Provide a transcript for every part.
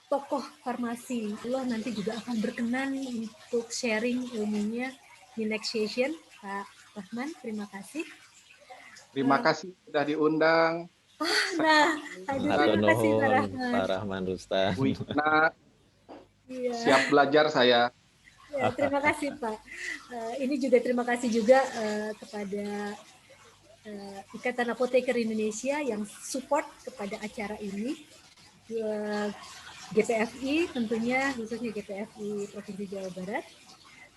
tokoh farmasi. Allah nanti juga akan berkenan untuk sharing ilmunya di next session. Pak Rahman, terima kasih. Terima kasih sudah diundang. Nah, aduh, terima kasih Pak Rahman. Pak Rahman Rustan. Bu Ina, Iya. siap belajar saya. Ya, terima kasih Pak. Ini juga terima kasih juga kepada Ikatan Apoteker Indonesia yang support kepada acara ini. GPFI tentunya, khususnya GPFI Provinsi Jawa Barat.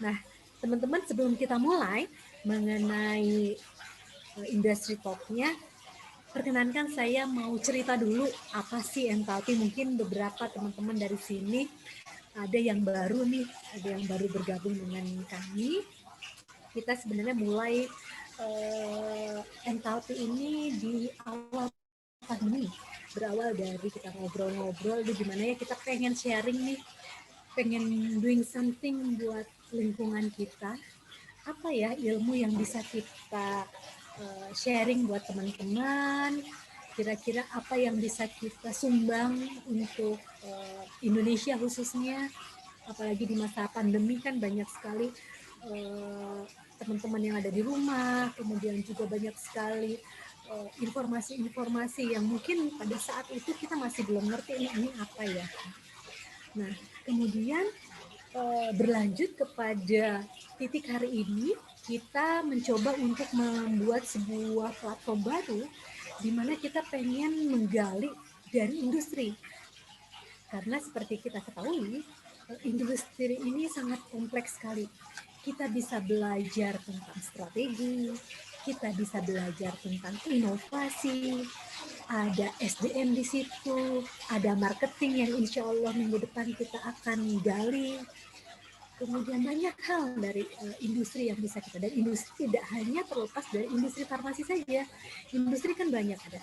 Nah, teman-teman, sebelum kita mulai mengenai industri talk-nya, perkenankan saya mau cerita dulu apa sih enthalpy. Mungkin beberapa teman-teman dari sini ada yang baru nih, ada yang baru bergabung dengan kami. Kita sebenarnya mulai enthalpy ini di awal pandemi, berawal dari kita ngobrol-ngobrol di gimana ya kita pengen sharing nih, pengen doing something buat lingkungan kita, apa ya ilmu yang bisa kita sharing buat teman-teman, kira-kira apa yang bisa kita sumbang untuk Indonesia khususnya, apalagi di masa pandemi kan banyak sekali teman-teman yang ada di rumah, kemudian juga banyak sekali informasi-informasi yang mungkin pada saat itu kita masih belum ngerti ini apa ya. Nah, kemudian berlanjut kepada titik hari ini, kita mencoba untuk membuat sebuah platform baru di mana kita pengen menggali dari industri. Karena seperti kita ketahui, industri ini sangat kompleks sekali. Kita bisa belajar tentang strategi, kita bisa belajar tentang inovasi, ada SDM di situ, ada marketing yang insya Allah minggu depan kita akan gali. Kemudian banyak hal dari industri yang bisa kita, dan industri tidak hanya terlepas dari industri farmasi saja. Industri kan banyak, ada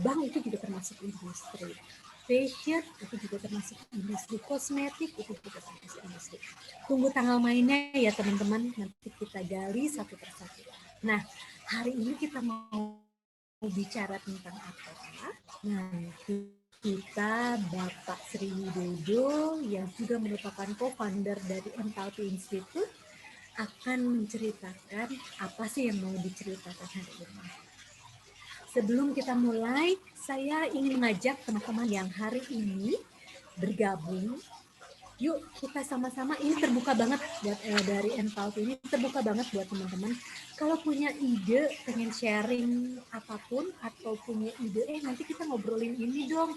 bank itu juga termasuk industri, fashion itu juga termasuk industri, kosmetik itu juga termasuk industri. Tunggu tanggal mainnya ya teman-teman, nanti kita gali satu persatu. Nah, hari ini kita mau bicara tentang apa? Nah, kita Bapak Sri Widodo yang juga merupakan co-founder dari Enthalpy Institute akan menceritakan apa sih yang mau diceritakan hari ini. Sebelum kita mulai, saya ingin mengajak teman-teman yang hari ini bergabung. Yuk kita sama-sama, ini terbuka banget buat dari Enthalpy ini, terbuka banget buat teman-teman. Kalau punya ide, pengen sharing apapun, atau punya ide, nanti kita ngobrolin ini dong.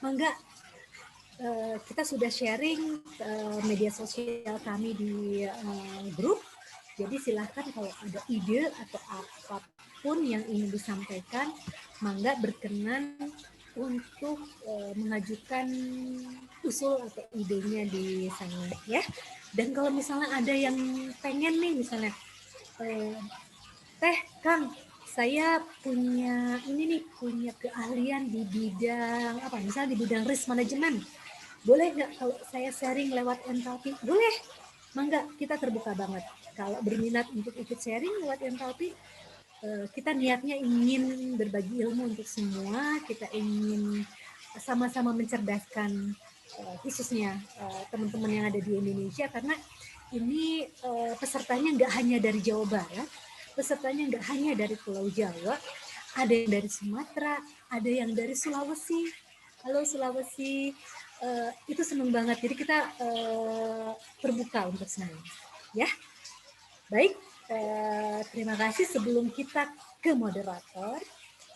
Mangga, kita sudah sharing media sosial kami di grup. Jadi silahkan kalau ada ide atau apapun yang ingin disampaikan, mangga berkenan untuk mengajukan usul atau idenya di sana ya. Dan kalau misalnya ada yang pengen nih, misalnya Teh Kang, saya punya ini nih, punya keahlian di bidang apa, misalnya di bidang risk management, boleh nggak kalau saya sharing lewat Enthalpy? Boleh, mangga, kita terbuka banget. Kalau berminat untuk ikut sharing lewat Enthalpy, kita niatnya ingin berbagi ilmu untuk semua, kita ingin sama-sama mencerdaskan khususnya teman-teman yang ada di Indonesia, karena ini pesertanya nggak hanya dari Jawa Barat, pesertanya nggak hanya dari Pulau Jawa, ada yang dari Sumatera, ada yang dari Sulawesi. Halo Sulawesi, itu senang banget. Jadi kita terbuka untuk semuanya, ya. Baik, terima kasih. Sebelum kita ke moderator,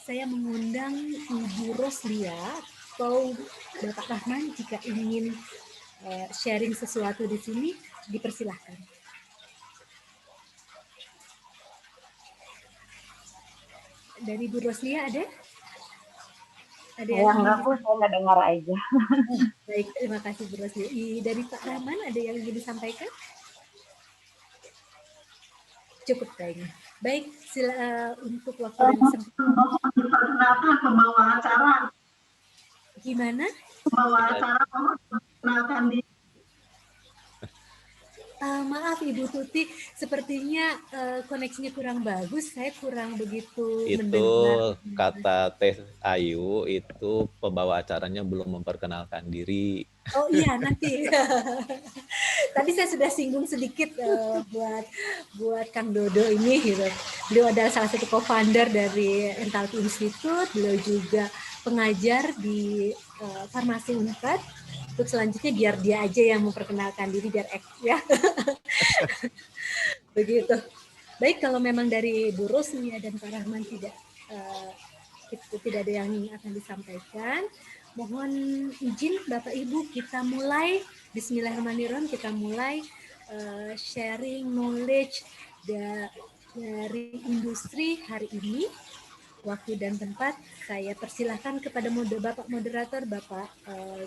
saya mengundang Ibu Roslia atau Bapak Rahman jika ingin sharing sesuatu di sini, dipersilahkan. Dari Ibu Roslia ada? Ada yang enggak, aku saya nggak dengar aja. Baik, terima kasih Bu Roslia. Dari Pak Rahman ada yang ingin disampaikan? Cukup kayaknya. Baik, sila untuk waktu dan kesempatan. Diperkenalkan pembawa acara. Gimana? Pembawa acara mohon diperkenalkan di. Maaf Ibu Tuti, sepertinya koneksinya kurang bagus. Saya kurang begitu Itu mendengar. kata Teh Ayu itu pembawa acaranya belum memperkenalkan diri. Oh iya, nanti. Tadi saya sudah singgung sedikit buat Kang Dodo ini gitu. Beliau adalah salah satu co-founder dari Enthalpy Institute. Beliau juga pengajar di Farmasi Unpad. Untuk selanjutnya biar dia aja yang memperkenalkan diri biar ya. Begitu. Baik, kalau memang dari Bu Rosnia dan Pak Rahman tidak ada yang akan disampaikan, mohon izin Bapak Ibu kita mulai. Bismillahirrahmanirrahim, kita mulai sharing knowledge dari industri hari ini. Waktu dan tempat saya persilahkan kepada Bapak Moderator, Bapak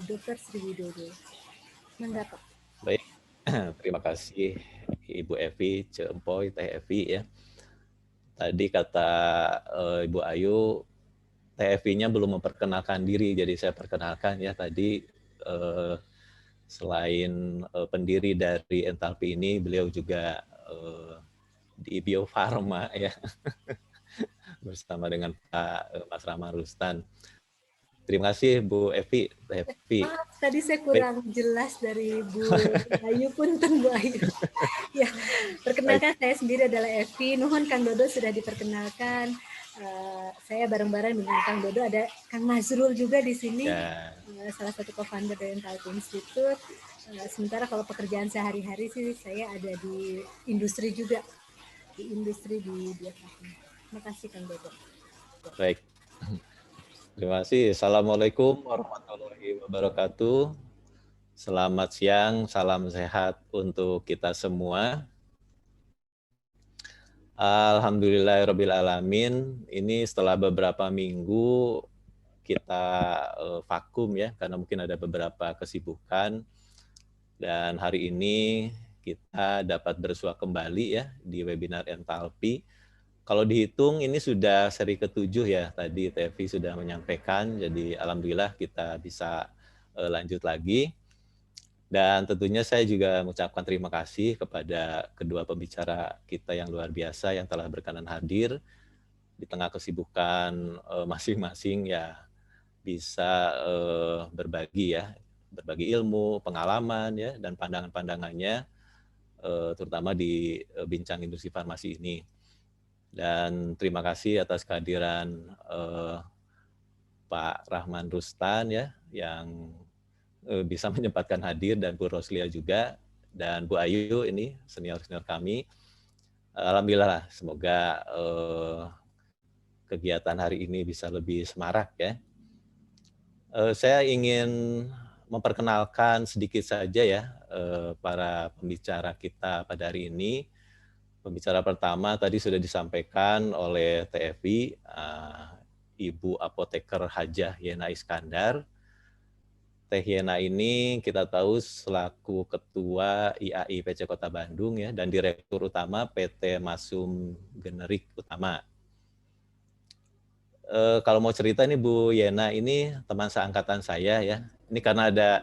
Dr. Sri Widodo. Mangga Pak. Baik, terima kasih Ibu Evi, Cek Empoy, Teh Evi ya. Tadi kata Ibu Ayu, Teh Evi-nya belum memperkenalkan diri, jadi saya perkenalkan ya tadi. Selain pendiri dari Enthalpy ini, beliau juga di Bio Farma ya, bersama dengan Pak Mas Rahman Rustan. Terima kasih Bu Evi. Maaf, tadi saya kurang jelas dari Bu Ayu, punten Bu Ayu. Ya, perkenalkan saya sendiri adalah Evi. Nuhun Kang Dodo sudah diperkenalkan. Saya bareng-bareng dengan Kang Dodo, ada Kang Nazrul juga di sini, salah satu co-founder dari Enthalpy Institute. Sementara kalau pekerjaan sehari-hari sih saya ada di industri juga, di industri di Biotech. Terima kasih Kang Dodo. Baik, terima kasih. Assalamualaikum warahmatullahi wabarakatuh. Selamat siang, salam sehat untuk kita semua. Alhamdulillahirrabbilalamin. Ini setelah beberapa minggu kita vakum ya, karena mungkin ada beberapa kesibukan. Dan hari ini kita dapat bersua kembali ya di webinar Enthalpy. Kalau dihitung ini sudah seri ke-7 ya, tadi Tevi sudah menyampaikan. Jadi alhamdulillah kita bisa lanjut lagi. Dan tentunya saya juga mengucapkan terima kasih kepada kedua pembicara kita yang luar biasa yang telah berkenan hadir di tengah kesibukan masing-masing ya, bisa berbagi ilmu, pengalaman ya, dan pandangan-pandangannya terutama di bincang industri farmasi ini. Dan terima kasih atas kehadiran Pak Rahman Rustan ya, yang bisa menyempatkan hadir, dan Bu Roslia juga, dan Bu Ayu ini senior-senior kami. Alhamdulillah lah, semoga kegiatan hari ini bisa lebih semarak ya. Saya ingin memperkenalkan sedikit saja ya para pembicara kita pada hari ini. Pembicara pertama tadi sudah disampaikan oleh TFI, Ibu Apoteker Hajah Yena Iskandar. Teh Yena ini kita tahu selaku Ketua IAI PC Kota Bandung ya, dan Direktur Utama PT Masum Generik Utama. Kalau mau cerita nih Bu Yena ini teman seangkatan saya ya. Ini karena ada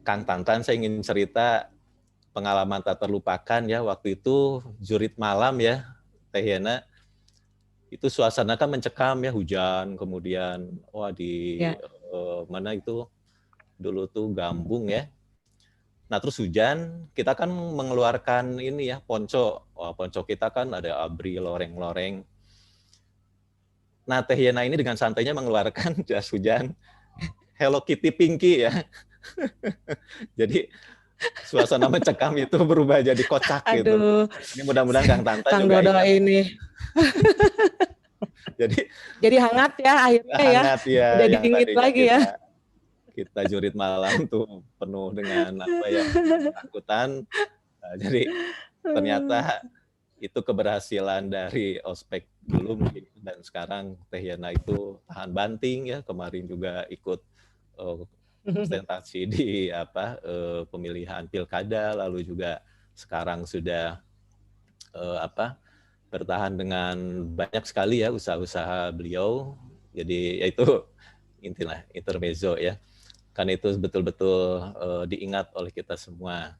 Kang Tantan, saya ingin cerita pengalaman tak terlupakan ya. Waktu itu jurit malam ya, Teh Yena. Itu suasana kan mencekam ya, hujan, kemudian di mana itu dulu tuh Gambung ya. Nah terus hujan, kita kan mengeluarkan ini ya, ponco. Ponco kita kan ada abri, loreng-loreng. Nah Teh Yena ini dengan santainya mengeluarkan jas hujan Hello Kitty Pinky ya. Jadi suasana mencekam itu berubah jadi kocak. Aduh. Gitu. Ini mudah-mudahan Kang Tanta Kang juga Dodo ini. Jadi hangat ya akhirnya ya. Hangat ya. Udah dingin lagi ya. Kita jurit malam tuh penuh dengan ketakutan. Nah, jadi ternyata itu keberhasilan dari ospek dulu mungkin, dan sekarang Teh Yena itu tahan banting ya, kemarin juga ikut presentasi di pemilihan pilkada, lalu juga sekarang sudah bertahan dengan banyak sekali ya usaha-usaha beliau. Jadi yaitu intilah intermezzo ya. Kan itu betul-betul diingat oleh kita semua.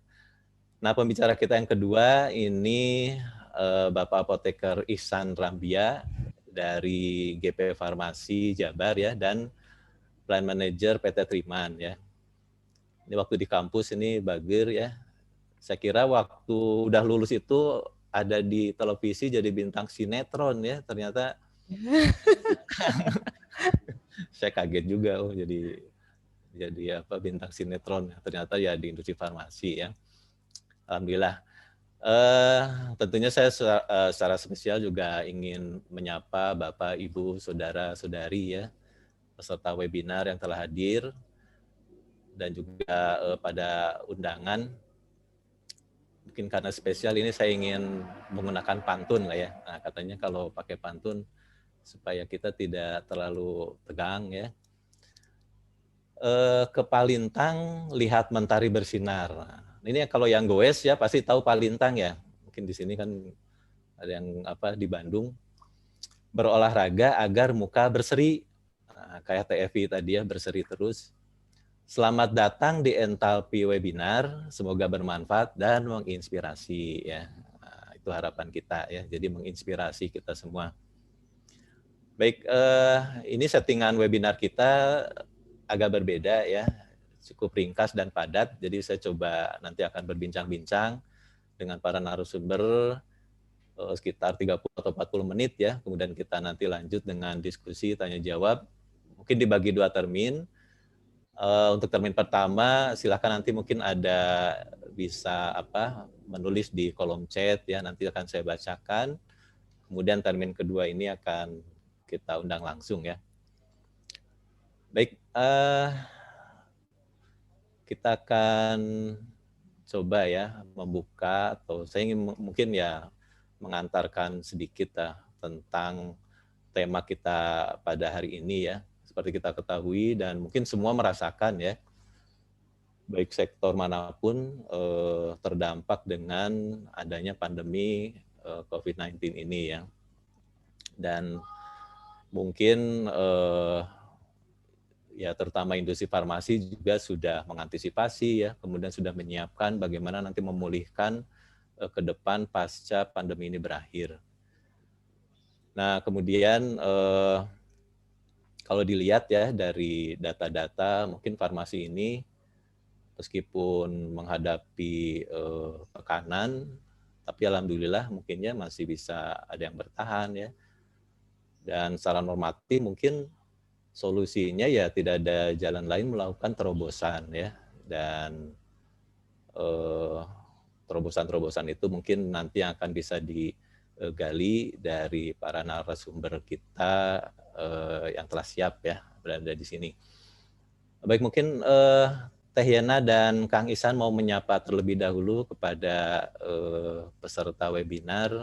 Nah, pembicara kita yang kedua ini Bapak Apoteker Ihsan Rambia dari GP Farmasi Jabar ya, dan Plan Manager PT Triman ya. Ini waktu di kampus ini Bagir ya. Saya kira waktu udah lulus itu ada di televisi jadi bintang sinetron ya, ternyata saya kaget juga, oh jadi apa, bintang sinetron, ternyata ya di industri farmasi ya. Alhamdulillah. Tentunya saya secara spesial juga ingin menyapa Bapak, Ibu, Saudara-saudari ya, peserta webinar yang telah hadir, dan juga pada undangan. Mungkin karena spesial ini saya ingin menggunakan pantun lah ya. Nah, katanya kalau pakai pantun supaya kita tidak terlalu tegang ya. Ke Palintang lihat mentari bersinar. Nah, ini kalau yang goes ya pasti tahu Palintang ya. Mungkin di sini kan ada yang apa di Bandung. Berolahraga agar muka berseri. Nah, kayak TFI tadi ya, berseri terus. Selamat datang di Entalpi Webinar, semoga bermanfaat dan menginspirasi ya. Nah, itu harapan kita ya, jadi menginspirasi kita semua. Baik, ini settingan webinar kita agak berbeda ya, cukup ringkas dan padat, jadi saya coba nanti akan berbincang-bincang dengan para narasumber sekitar 30 atau 40 menit ya, kemudian kita nanti lanjut dengan diskusi tanya jawab, mungkin dibagi 2 termin. Untuk termin pertama silakan nanti mungkin ada bisa menulis di kolom chat ya, nanti akan saya bacakan. Kemudian termin kedua ini akan kita undang langsung ya. Baik, kita akan coba ya membuka, atau saya ingin mungkin ya mengantarkan sedikit tentang tema kita pada hari ini ya. Seperti kita ketahui dan mungkin semua merasakan ya, baik sektor manapun terdampak dengan adanya pandemi COVID-19 ini ya. Dan mungkin ya terutama industri farmasi juga sudah mengantisipasi ya, kemudian sudah menyiapkan bagaimana nanti memulihkan ke depan pasca pandemi ini berakhir. Nah, kemudian kalau dilihat ya dari data-data, mungkin farmasi ini meskipun menghadapi tekanan, tapi alhamdulillah mungkinnya masih bisa ada yang bertahan ya. Dan secara normatif mungkin solusinya ya tidak ada jalan lain melakukan terobosan ya. Dan terobosan-terobosan itu mungkin nanti akan bisa digali dari para narasumber kita yang telah siap ya berada di sini. Baik, mungkin Teh Yana dan Kang Ihsan mau menyapa terlebih dahulu kepada peserta webinar,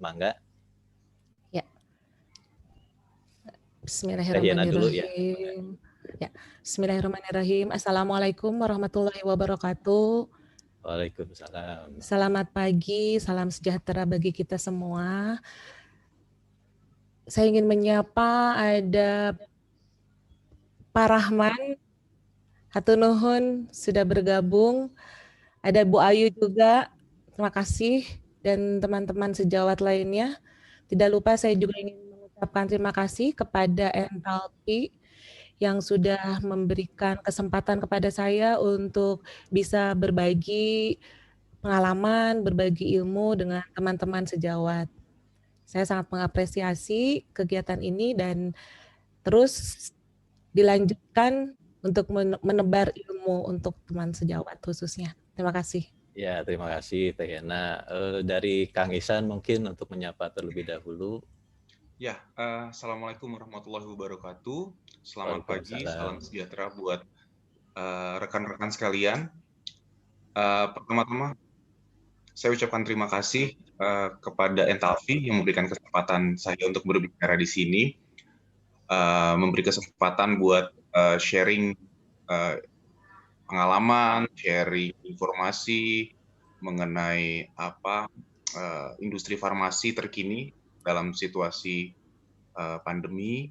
mangga. Ya. Bismillahirrahmanirrahim. Ya, Bismillahirrahmanirrahim. Assalamualaikum warahmatullahi wabarakatuh. Waalaikumsalam. Selamat pagi, salam sejahtera bagi kita semua. Saya ingin menyapa ada Pak Rahman, hatur nuhun sudah bergabung. Ada Bu Ayu juga, terima kasih. Dan teman-teman sejawat lainnya. Tidak lupa saya juga ingin mengucapkan terima kasih kepada Entalpi yang sudah memberikan kesempatan kepada saya untuk bisa berbagi pengalaman, berbagi ilmu dengan teman-teman sejawat. Saya sangat mengapresiasi kegiatan ini dan terus dilanjutkan untuk menebar ilmu untuk teman sejawat khususnya. Terima kasih. Ya, terima kasih Teh Yana. Dari Kang Ihsan mungkin untuk menyapa terlebih dahulu. Ya, Assalamualaikum warahmatullahi wabarakatuh. Selamat pagi, salam sejahtera buat rekan-rekan sekalian. Pertama-tama, saya ucapkan terima kasih kepada Entalpi yang memberikan kesempatan saya untuk berbicara di sini, memberi kesempatan buat sharing pengalaman, sharing informasi mengenai industri farmasi terkini dalam situasi pandemi.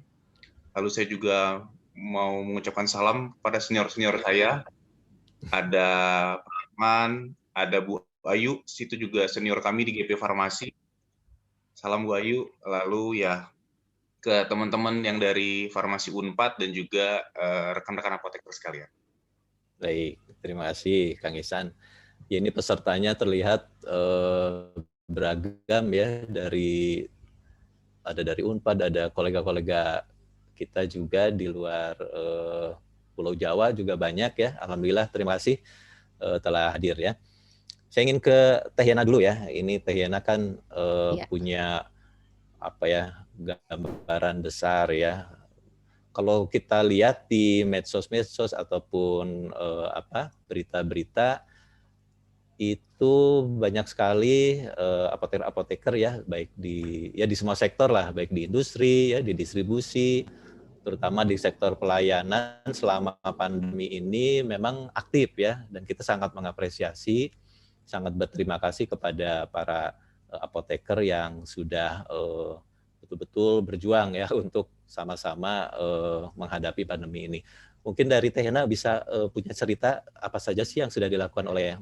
Lalu saya juga mau mengucapkan salam pada senior-senior saya. Ada Pak Rahman, ada Bu Ayu, situ juga senior kami di GP Farmasi. Salam Bu Ayu. Lalu ya ke teman-teman yang dari Farmasi Unpad dan juga rekan-rekan apoteker sekalian. Baik, terima kasih Kang Ihsan. Ya, ini pesertanya terlihat beragam ya, ada dari Unpad, ada kolega-kolega kita juga di luar Pulau Jawa juga banyak ya. Alhamdulillah, terima kasih telah hadir ya. Saya ingin ke Teh Yana dulu ya. Ini Teh Yana kan punya apa ya, gambaran besar ya. Kalau kita lihat di medsos-medsos ataupun berita-berita, itu banyak sekali apoteker-apoteker ya, baik di semua sektor lah, baik di industri ya, di distribusi, terutama di sektor pelayanan selama pandemi ini memang aktif ya, dan kita sangat mengapresiasi, sangat berterima kasih kepada para apoteker yang sudah betul-betul berjuang ya untuk sama-sama menghadapi pandemi ini. Mungkin dari Teh Yana bisa punya cerita apa saja sih yang sudah dilakukan oleh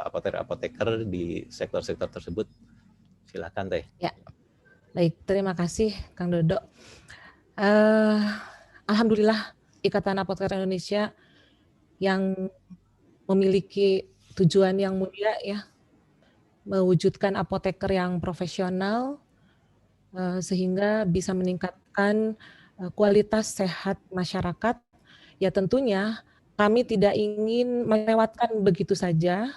apoteker-apoteker di sektor-sektor tersebut. Silakan Teh. Ya, baik, terima kasih Kang Dodo. Alhamdulillah Ikatan Apoteker Indonesia yang memiliki tujuan yang mulia ya, mewujudkan apoteker yang profesional sehingga bisa meningkatkan kualitas sehat masyarakat. Ya tentunya kami tidak ingin melewatkan begitu saja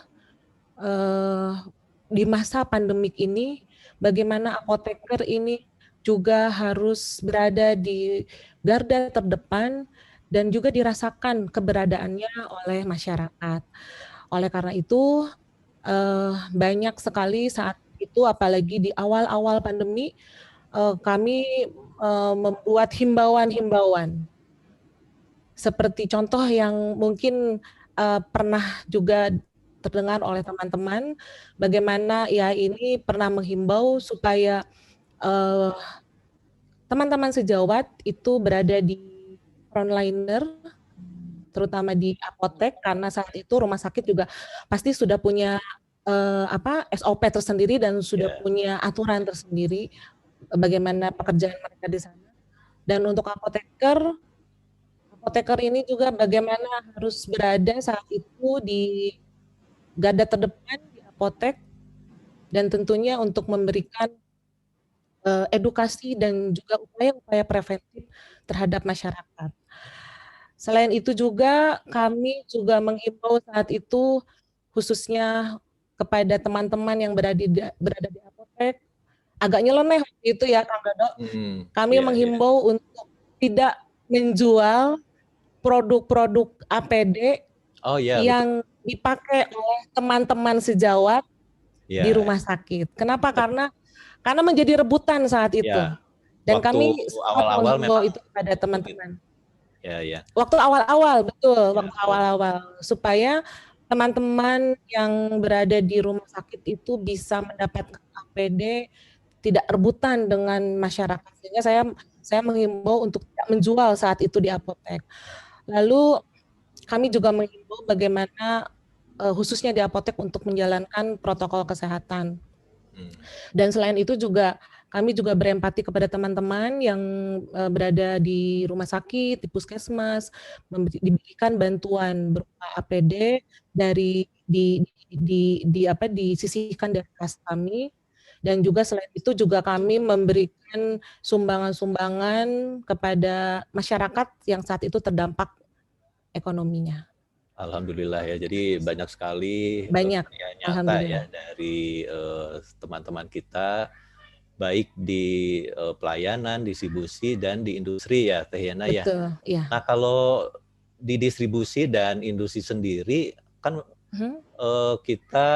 di masa pandemik ini, bagaimana apoteker ini juga harus berada di garda terdepan dan juga dirasakan keberadaannya oleh masyarakat. Oleh karena itu banyak sekali saat itu, apalagi di awal-awal pandemi, kami membuat himbauan-himbauan. Seperti contoh yang mungkin pernah juga terdengar oleh teman-teman, bagaimana ya ini pernah menghimbau supaya teman-teman sejawat itu berada di frontliner, terutama di apotek, karena saat itu rumah sakit juga pasti sudah punya SOP tersendiri dan sudah punya aturan tersendiri bagaimana pekerjaan mereka di sana. Dan untuk apoteker ini juga bagaimana harus berada saat itu di garda terdepan di apotek, dan tentunya untuk memberikan edukasi dan juga upaya-upaya preventif terhadap masyarakat. Selain itu juga kami juga menghimbau saat itu khususnya kepada teman-teman yang berada di apotek, agak nyeleneh itu ya Kang Dodo. Kami menghimbau untuk tidak menjual produk-produk APD yang dipakai oleh teman-teman sejawat di rumah sakit. Kenapa? Karena menjadi rebutan saat itu. Dan kami awal-awal memang itu pada teman-teman. Waktu awal-awal, betul, waktu awal-awal, supaya teman-teman yang berada di rumah sakit itu bisa mendapatkan APD, tidak rebutan dengan masyarakat. Sehingga saya menghimbau untuk tidak menjual saat itu di apotek. Lalu kami juga menghimbau bagaimana khususnya di apotek untuk menjalankan protokol kesehatan. Dan selain itu juga kami juga berempati kepada teman-teman yang berada di rumah sakit, di puskesmas, diberikan bantuan berupa APD dari disisihkan dari kas kami. Dan juga selain itu juga kami memberikan sumbangan-sumbangan kepada masyarakat yang saat itu terdampak ekonominya. Alhamdulillah ya, jadi banyak sekali nyata ya dari teman-teman kita, baik di pelayanan, distribusi, dan di industri ya Teh Yana ya. Ya. Nah kalau di distribusi dan industri sendiri kan kita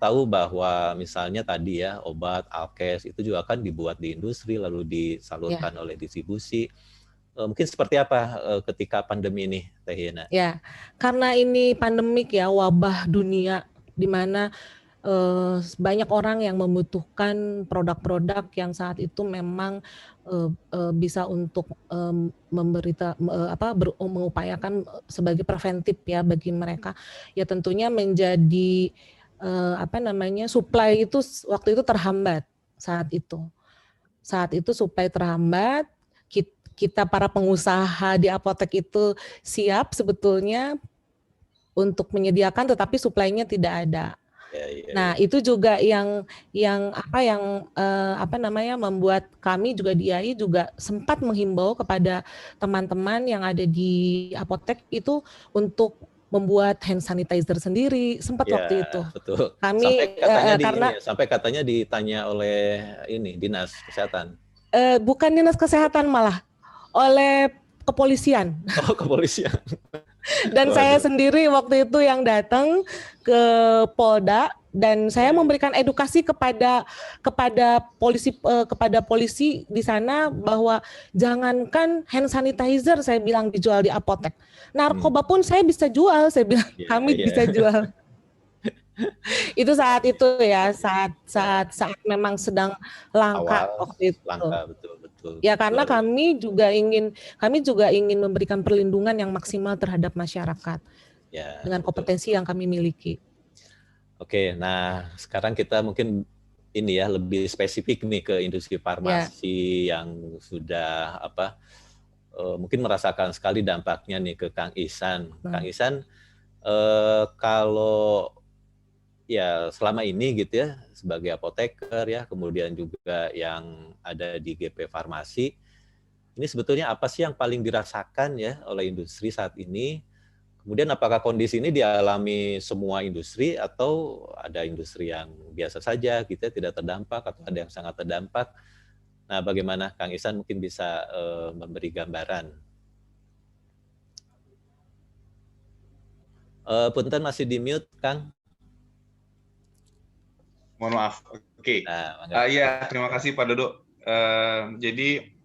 tahu bahwa misalnya tadi ya obat, alkes itu juga kan dibuat di industri lalu disalurkan oleh distribusi. Mungkin seperti apa ketika pandemi ini, Teh Yana? Ya, karena ini pandemik ya, wabah dunia, di mana banyak orang yang membutuhkan produk-produk yang saat itu memang bisa untuk mengupayakan sebagai preventif ya bagi mereka. Ya tentunya menjadi supply itu waktu itu terhambat saat itu. Saat itu supply terhambat, kita para pengusaha di apotek itu siap sebetulnya untuk menyediakan, tetapi suplainya tidak ada. Nah, itu juga yang membuat kami juga di AI juga sempat menghimbau kepada teman-teman yang ada di apotek itu untuk membuat hand sanitizer sendiri, sempat waktu itu. Betul. Kami sampai katanya ditanya oleh dinas kesehatan. Bukan dinas kesehatan, malah oleh kepolisian. Oh, kepolisian. Dan saya sendiri waktu itu yang datang ke Polda dan saya memberikan edukasi kepada polisi di sana bahwa jangankan hand sanitizer saya bilang dijual di apotek. Narkoba pun saya bisa jual, saya bilang kami bisa jual. Itu saat itu ya, saat memang sedang langka waktu itu. Langka, betul. Ya, karena kami juga ingin memberikan perlindungan yang maksimal terhadap masyarakat dengan kompetensi yang kami miliki. Oke, nah sekarang kita mungkin lebih spesifik nih ke industri farmasi yang sudah mungkin merasakan sekali dampaknya nih ke Kang Ihsan. Kang Ihsan, kalau selama ini gitu ya sebagai apoteker ya, kemudian juga yang ada di GP Farmasi, ini sebetulnya apa sih yang paling dirasakan ya oleh industri saat ini? Kemudian apakah kondisi ini dialami semua industri atau ada industri yang biasa saja gitu ya, tidak terdampak, atau ada yang sangat terdampak? Nah, bagaimana Kang Ihsan mungkin bisa memberi gambaran? Punten masih di mute, Kang. Mohon maaf. Oke. Terima kasih Pak Dodo. Jadi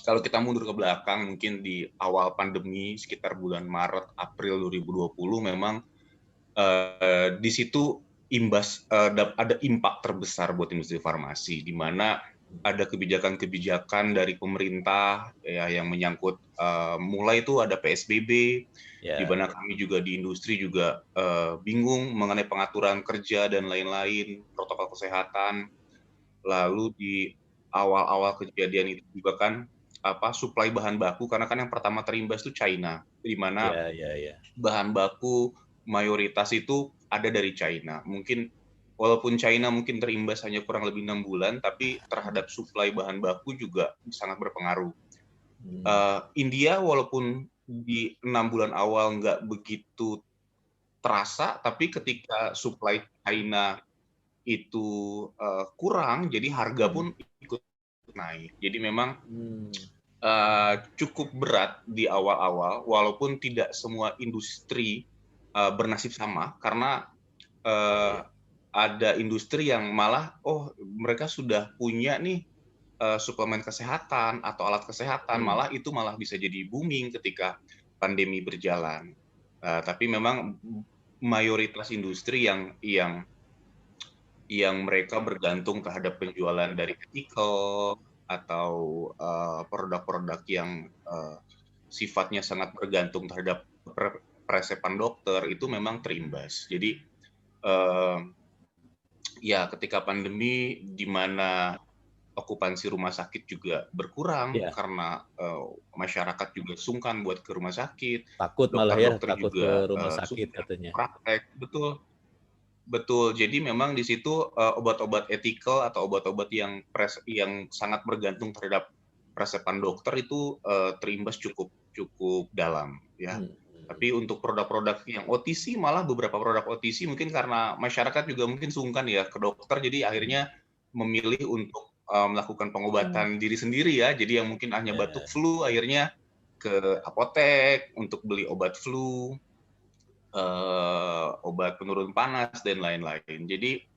kalau kita mundur ke belakang, mungkin di awal pandemi sekitar bulan Maret April 2020 memang di situ ada impact terbesar buat industri farmasi, di mana ada kebijakan-kebijakan dari pemerintah ya yang menyangkut mulai itu ada PSBB, di mana kami juga di industri juga bingung mengenai pengaturan kerja dan lain-lain, protokol kesehatan. Lalu di awal-awal kejadian itu juga kan suplai bahan baku, karena kan yang pertama terimbas itu China, di mana bahan baku mayoritas itu ada dari China. Mungkin walaupun China mungkin terimbas hanya kurang lebih 6 bulan, tapi terhadap suplai bahan baku juga sangat berpengaruh. India walaupun di 6 bulan awal nggak begitu terasa, tapi ketika suplai China itu kurang, jadi harga pun ikut naik. Jadi memang cukup berat di awal-awal, walaupun tidak semua industri bernasib sama, karena ada industri yang malah mereka sudah punya nih suplemen kesehatan atau alat kesehatan, malah bisa jadi booming ketika pandemi berjalan. Tapi memang mayoritas industri yang mereka bergantung terhadap penjualan dari ethical atau produk-produk yang sifatnya sangat bergantung terhadap resepan dokter, itu memang terimbas. Jadi ketika pandemi di mana okupansi rumah sakit juga berkurang karena masyarakat juga sungkan buat ke rumah sakit, takut dokter takut juga ke rumah sakit katanya. Praktek, betul. Jadi memang di situ obat-obat ethical atau obat-obat yang sangat bergantung terhadap resepan dokter itu terimbas cukup dalam ya. Tapi untuk produk-produk yang OTC, malah beberapa produk OTC mungkin karena masyarakat juga mungkin sungkan ya ke dokter, jadi akhirnya memilih untuk melakukan pengobatan diri sendiri ya. Jadi yang mungkin hanya batuk flu akhirnya ke apotek untuk beli obat flu, obat penurun panas dan lain-lain. Jadi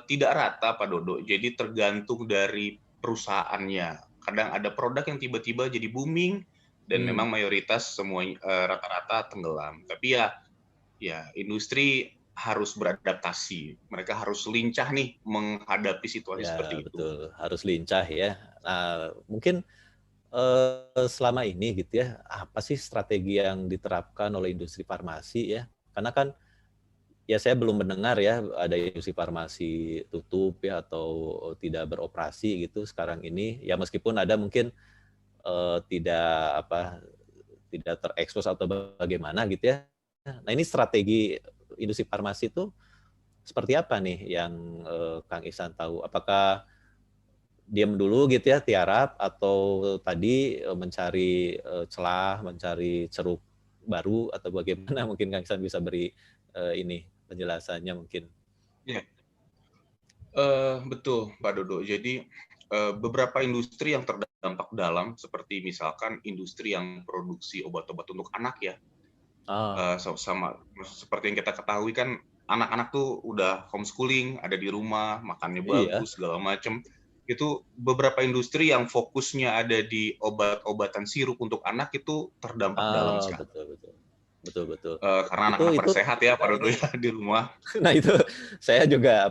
tidak rata Pak Dodo. Jadi tergantung dari perusahaannya. Kadang ada produk yang tiba-tiba jadi booming dan memang mayoritas semua rata-rata tenggelam. Tapi ya industri harus beradaptasi. Mereka harus lincah nih menghadapi situasi seperti itu. Betul, harus lincah ya. Nah, mungkin selama ini gitu ya, apa sih strategi yang diterapkan oleh industri farmasi ya? Karena kan ya saya belum mendengar ya ada industri farmasi tutup ya atau tidak beroperasi gitu sekarang ini. Ya meskipun ada mungkin tidak terekspos atau bagaimana gitu ya. Nah ini strategi industri farmasi itu seperti apa nih yang Kang Ihsan tahu? Apakah diam dulu gitu ya, tiarap, atau tadi mencari celah, mencari ceruk baru atau bagaimana? Mungkin Kang Ihsan bisa beri ini penjelasannya mungkin. Ya, betul Pak Dodo. Jadi beberapa industri yang terdampak dalam seperti misalkan industri yang produksi obat-obat untuk anak ya. Sama seperti yang kita ketahui kan anak-anak tuh udah homeschooling, ada di rumah, makannya bagus, segala macam. Itu beberapa industri yang fokusnya ada di obat-obatan sirup untuk anak itu terdampak dalam sekali. Betul. Karena anak-anak bersehat ya Pak Dodo ya di rumah. Nah itu saya juga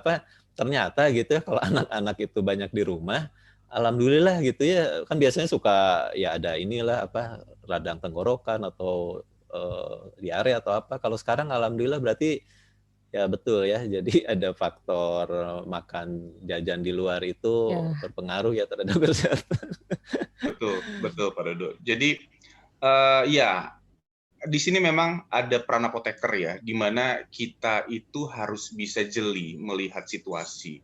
ternyata gitu ya kalau anak-anak itu banyak di rumah, alhamdulillah gitu ya, kan biasanya suka ya ada inilah radang tenggorokan atau diare atau apa. Kalau sekarang alhamdulillah berarti ya betul ya. Jadi ada faktor makan jajan di luar itu berpengaruh ya terhadap kesehatan. Betul Pak Dodo. Jadi ya di sini memang ada peran apoteker ya, di mana kita itu harus bisa jeli melihat situasi.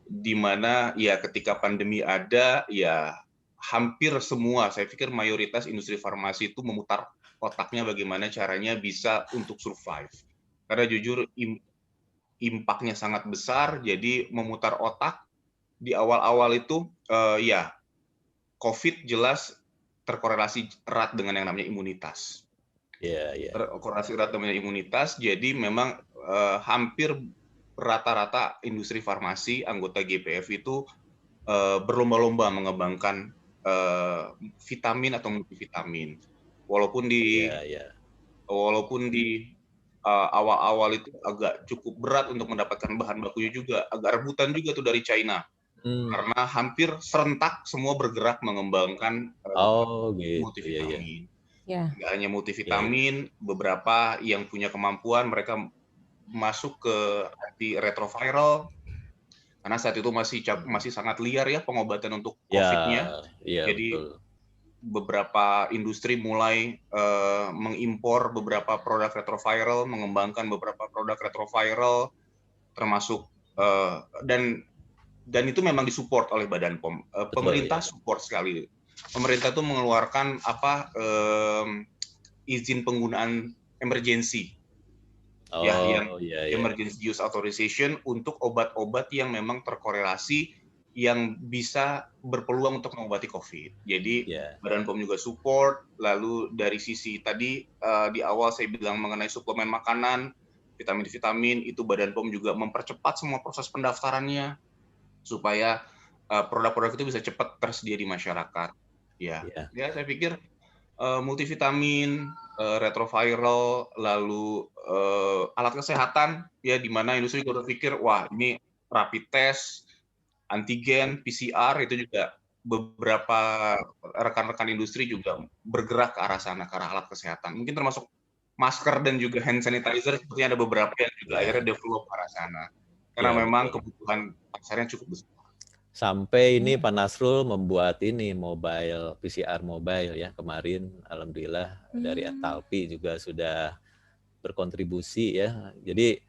Di mana ya ketika pandemi ada ya hampir semua, saya pikir mayoritas industri farmasi itu memutar otaknya bagaimana caranya bisa untuk survive. Karena jujur impact-nya sangat besar, jadi memutar otak di awal-awal itu ya COVID jelas terkorelasi erat dengan yang namanya imunitas. Terkorelasi erat dengan imunitas, jadi memang hampir rata-rata industri farmasi anggota GPF itu berlomba-lomba mengembangkan vitamin atau multivitamin. Walaupun di awal-awal itu agak cukup berat untuk mendapatkan bahan bakunya juga, agak rebutan juga tuh dari China. Karena hampir serentak semua bergerak mengembangkan multivitamin. Nggak hanya multivitamin, beberapa yang punya kemampuan mereka masuk ke antiretroviral karena saat itu masih sangat liar ya pengobatan untuk COVID-nya. Jadi beberapa industri mulai mengimpor beberapa produk retroviral, mengembangkan beberapa produk retroviral, termasuk dan itu memang disupport oleh Badan POM. Pemerintah support sekali. Pemerintah itu mengeluarkan izin penggunaan emergency, emergency use authorization untuk obat-obat yang memang terkorelasi yang bisa berpeluang untuk mengobati COVID. Jadi Badan POM juga support. Lalu dari sisi tadi di awal saya bilang mengenai suplemen makanan, vitamin-vitamin itu Badan POM juga mempercepat semua proses pendaftarannya supaya produk-produk itu bisa cepat tersedia di masyarakat. Ya, saya pikir multivitamin, retroviral, lalu alat kesehatan, ya di mana industri juga berpikir, wah ini rapid test, antigen, PCR itu juga beberapa rekan-rekan industri juga bergerak ke arah sana, ke arah alat kesehatan. Mungkin termasuk masker dan juga hand sanitizer, sepertinya ada beberapa yang juga akhirnya develop ke arah sana. Karena memang kebutuhan pasarnya cukup besar. Sampai ini Pak Nasrul membuat ini mobile PCR mobile ya kemarin, alhamdulillah dari Entalpi juga sudah berkontribusi ya. Jadi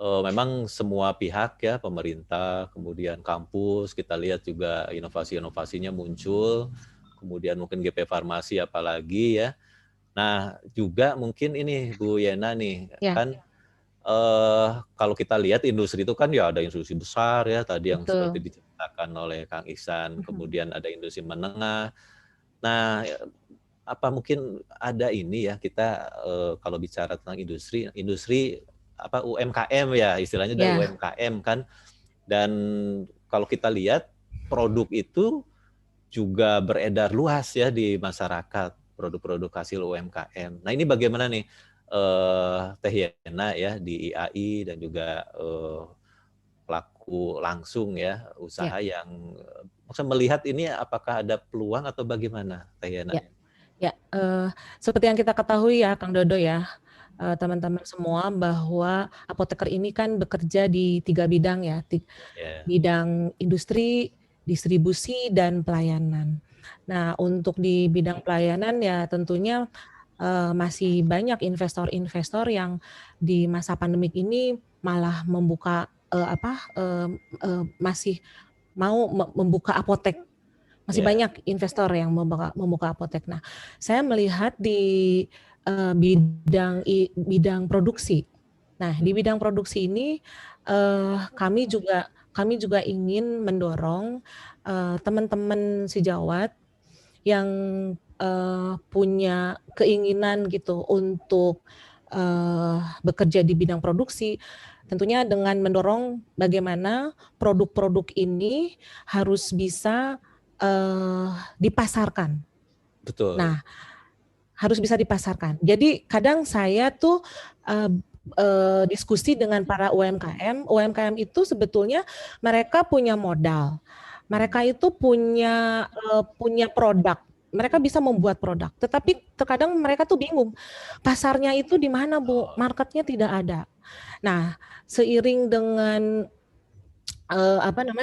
memang semua pihak ya, pemerintah, kemudian kampus, kita lihat juga inovasi-inovasinya muncul, kemudian mungkin GP Farmasi apalagi ya. Nah juga mungkin ini Bu Yena nih kan. Kalau kita lihat industri itu kan ya ada industri besar ya tadi yang seperti diceritakan oleh Kang Ihsan, kemudian ada industri menengah. Nah, apa mungkin ada ini ya kita kalau bicara tentang industri UMKM ya istilahnya dari UMKM kan. Dan kalau kita lihat produk itu juga beredar luas ya di masyarakat, produk-produk hasil UMKM. Nah, ini bagaimana nih Teh Yena ya di IAI dan juga pelaku langsung ya usaha yang maksudnya melihat ini apakah ada peluang atau bagaimana Teh Yena? Seperti yang kita ketahui ya Kang Dodo ya, teman-teman semua bahwa apoteker ini kan bekerja di 3 bidang ya, bidang industri, distribusi, dan pelayanan. Nah, untuk di bidang pelayanan ya tentunya masih banyak investor-investor yang di masa pandemik ini malah membuka masih mau membuka apotek. Masih banyak investor yang membuka apotek. Nah, saya melihat di bidang produksi. Nah, di bidang produksi ini kami juga ingin mendorong teman-teman sejawat yang punya keinginan gitu untuk bekerja di bidang produksi, tentunya dengan mendorong bagaimana produk-produk ini harus bisa dipasarkan. Betul. Nah, harus bisa dipasarkan. Jadi kadang saya tuh diskusi dengan para UMKM. UMKM itu sebetulnya mereka punya modal. Mereka itu punya produk. Mereka bisa membuat produk. Tetapi terkadang mereka tuh bingung. Pasarnya itu di mana, Bu? Marketnya tidak ada. Nah, seiring dengan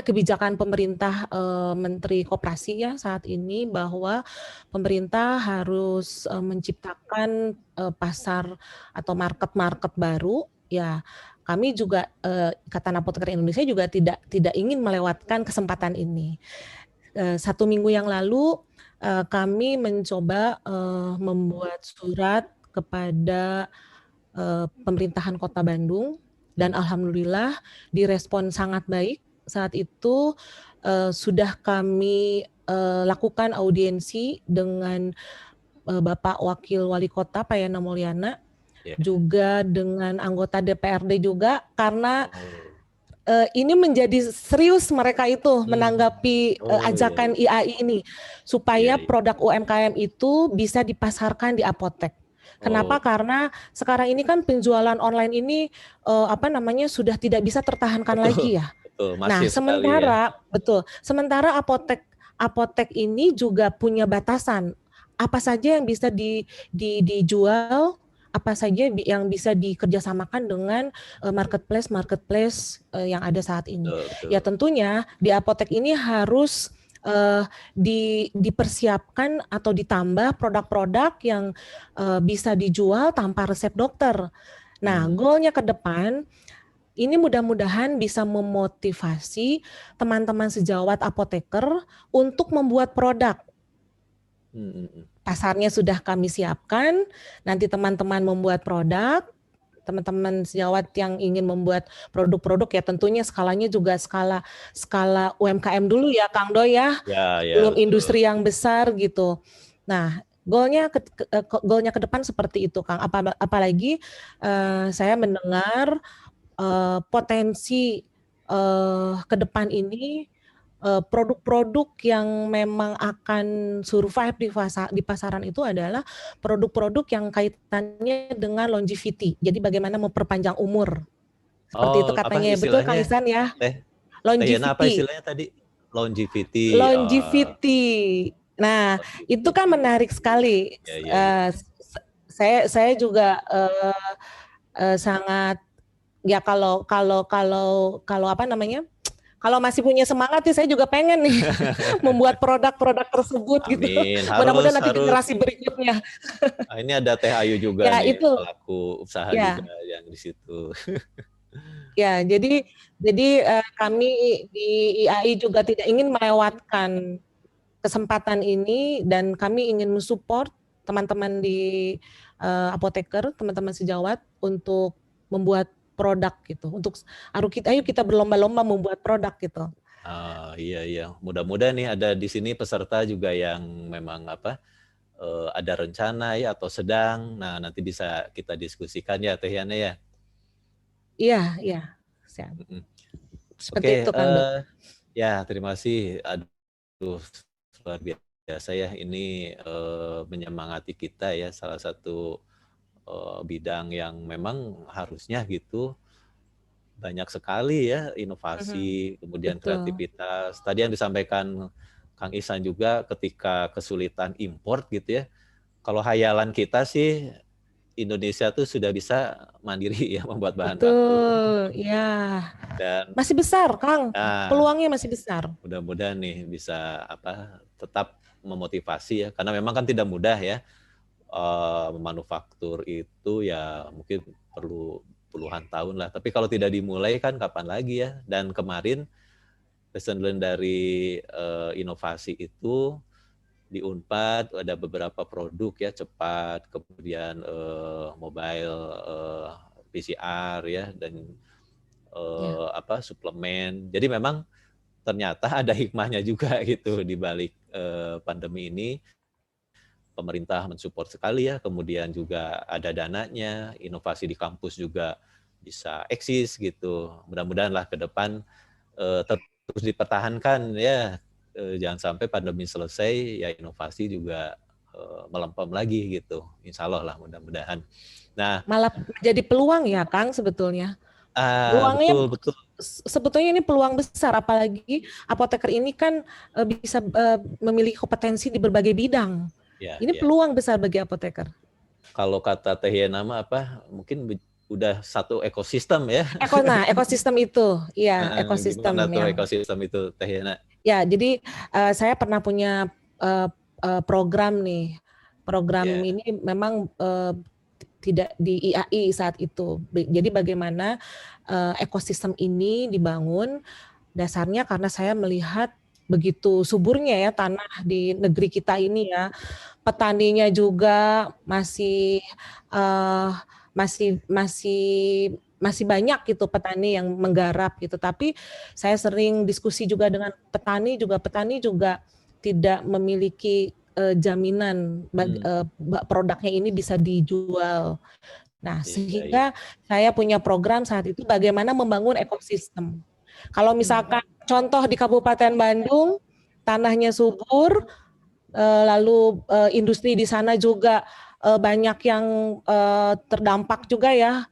kebijakan pemerintah Menteri Koperasi ya saat ini bahwa pemerintah harus menciptakan pasar atau market baru ya, kami juga Ikatan Apoteker Indonesia juga tidak ingin melewatkan kesempatan ini. 1 minggu yang lalu kami mencoba membuat surat kepada pemerintahan Kota Bandung. Dan alhamdulillah direspon sangat baik. Saat itu sudah kami lakukan audiensi dengan Bapak Wakil Wali Kota Pak Yana Mulyana, juga dengan anggota DPRD juga, karena ini menjadi serius mereka itu menanggapi ajakan IAI ini, supaya produk UMKM itu bisa dipasarkan di apotek. Kenapa? Karena sekarang ini kan penjualan online ini sudah tidak bisa tertahankan lagi ya. Betul, nah, sementara apotek ini juga punya batasan. Apa saja yang bisa dijual, apa saja yang bisa dikerjasamakan dengan marketplace yang ada saat ini. Betul. Ya tentunya di apotek ini harus dipersiapkan atau ditambah produk-produk yang bisa dijual tanpa resep dokter. Nah, goalnya ke depan ini mudah-mudahan bisa memotivasi teman-teman sejawat apoteker untuk membuat produk. Pasarnya sudah kami siapkan, nanti teman-teman membuat produk. Teman-teman sejawat yang ingin membuat produk-produk ya tentunya skalanya juga skala UMKM dulu ya Kang Do ya, belum betul. Industri yang besar gitu. Nah, goalnya ke depan seperti itu Kang. Apalagi saya mendengar potensi ke depan ini produk-produk yang memang akan survive di pasaran itu adalah produk-produk yang kaitannya dengan longevity. Jadi bagaimana memperpanjang umur. Seperti itu katanya. Betul Kang Ihsan ya? Longevity. Apa istilahnya tadi? Longevity. Nah, itu kan menarik sekali. Saya juga sangat ya kalau kalau masih punya semangat sih saya juga pengen nih membuat produk-produk tersebut. Amin. Gitu. Mudah-mudahan nanti generasi berikutnya. Ini ada Teh Ayu juga ya, nih, itu. pelaku usaha juga yang di situ. Ya, jadi kami di IAI juga tidak ingin melewatkan kesempatan ini dan kami ingin mensupport teman-teman di apoteker, teman-teman sejawat untuk membuat produk gitu. Untuk ayo kita berlomba-lomba membuat produk gitu. Iya. Mudah-mudahan nih ada di sini peserta juga yang memang ada rencana ya atau sedang. Nah, nanti bisa kita diskusikan ya Teh Yana ya. Iya. Seperti itu kan. Ya, terima kasih. Aduh, luar biasa ya ini menyemangati kita ya, salah satu bidang yang memang harusnya gitu banyak sekali ya inovasi, kemudian kreativitas. Tadi yang disampaikan Kang Ihsan juga ketika kesulitan import gitu ya. Kalau hayalan kita sih Indonesia tuh sudah bisa mandiri ya membuat bahan baku. Betul, ya. Dan Masih besar, Kang. Peluangnya masih besar. Mudah-mudahan nih bisa tetap memotivasi ya, karena memang kan tidak mudah ya. Manufaktur itu ya mungkin perlu puluhan tahun lah. Tapi kalau tidak dimulai kan kapan lagi ya? Dan kemarin lesson learn dari inovasi itu di Unpad ada beberapa produk ya cepat, kemudian mobile PCR ya dan suplemen. Jadi memang ternyata ada hikmahnya juga gitu di balik pandemi ini. Pemerintah mensupport sekali ya, kemudian juga ada dananya, inovasi di kampus juga bisa eksis gitu. Mudah-mudahan lah ke depan terus dipertahankan ya, jangan sampai pandemi selesai ya inovasi juga melempem lagi gitu. Insya Allah lah mudah-mudahan. Nah, malah menjadi peluang ya Kang sebetulnya. Peluangnya betul. Sebetulnya ini peluang besar, apalagi apoteker ini kan bisa memiliki kompetensi di berbagai bidang. Ya, ini peluang besar bagi apoteker. Kalau kata Teh Yana apa? Mungkin udah satu ekosistem ya. Ekosistem itu, ya ekosistem. Gimana tuh ekosistem itu Teh Yana? Ya, jadi saya pernah punya program nih. Program ini memang tidak di IAI saat itu. Jadi bagaimana ekosistem ini dibangun? Dasarnya karena saya melihat begitu suburnya ya tanah di negeri kita ini ya. Petaninya juga masih banyak gitu petani yang menggarap gitu. Tapi saya sering diskusi juga dengan petani juga tidak memiliki jaminan produknya ini bisa dijual. Nah, sehingga saya punya program saat itu bagaimana membangun ekosistem. Kalau misalkan contoh di Kabupaten Bandung tanahnya subur, lalu industri di sana juga banyak yang terdampak juga ya,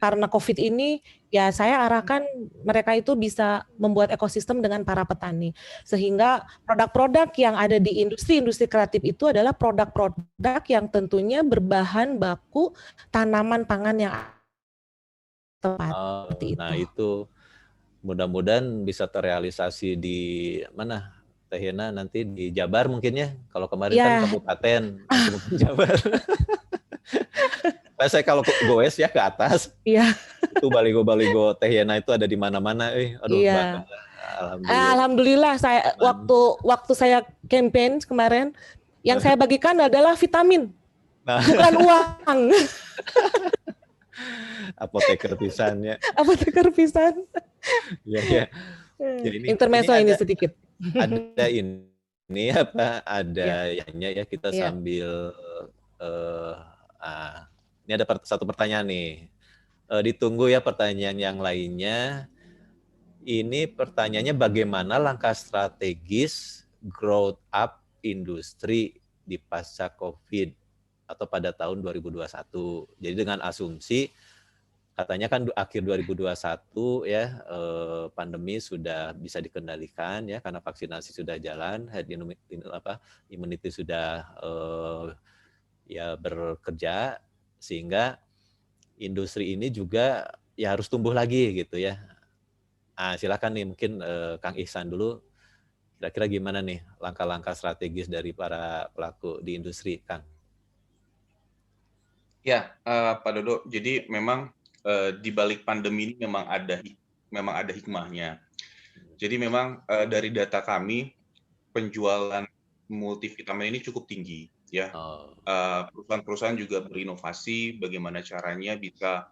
karena COVID ini, ya saya arahkan mereka itu bisa membuat ekosistem dengan para petani. Sehingga produk-produk yang ada di industri-industri kreatif itu adalah produk-produk yang tentunya berbahan baku tanaman pangan yang tepat. Nah itu mudah-mudahan bisa terrealisasi di mana? Teh Yana nanti di Jabar mungkin ya. Kalau kemarin kan kabupaten, mungkin Jabar. Saya kalau goes ya ke atas. Iya. Itu baligo-baligo Teh Yana itu ada di mana-mana. Aduh, iya. Alhamdulillah saya waktu saya campaign kemarin yang saya bagikan adalah vitamin. Bukan uang. Apoteker pisan ya. Apoteker pisan. Iya. Intermezzo ini sedikit. Ada ini apa? Ada ya kita sambil ini ada satu pertanyaan nih. Ditunggu ya pertanyaan yang lainnya. Ini pertanyaannya bagaimana langkah strategis growth up industri di pasca COVID atau pada tahun 2021. Jadi dengan asumsi katanya kan akhir 2021 ya pandemi sudah bisa dikendalikan ya karena vaksinasi sudah jalan, herd immunity sudah ya bekerja sehingga industri ini juga ya harus tumbuh lagi gitu ya. Silakan nih mungkin Kang Ihsan dulu kira-kira gimana nih langkah-langkah strategis dari para pelaku di industri, Kang? Ya, Pak Dodo. Jadi memang di balik pandemi ini memang ada hikmahnya. Jadi memang dari data kami penjualan multivitamin ini cukup tinggi ya. Perusahaan-perusahaan juga berinovasi bagaimana caranya bisa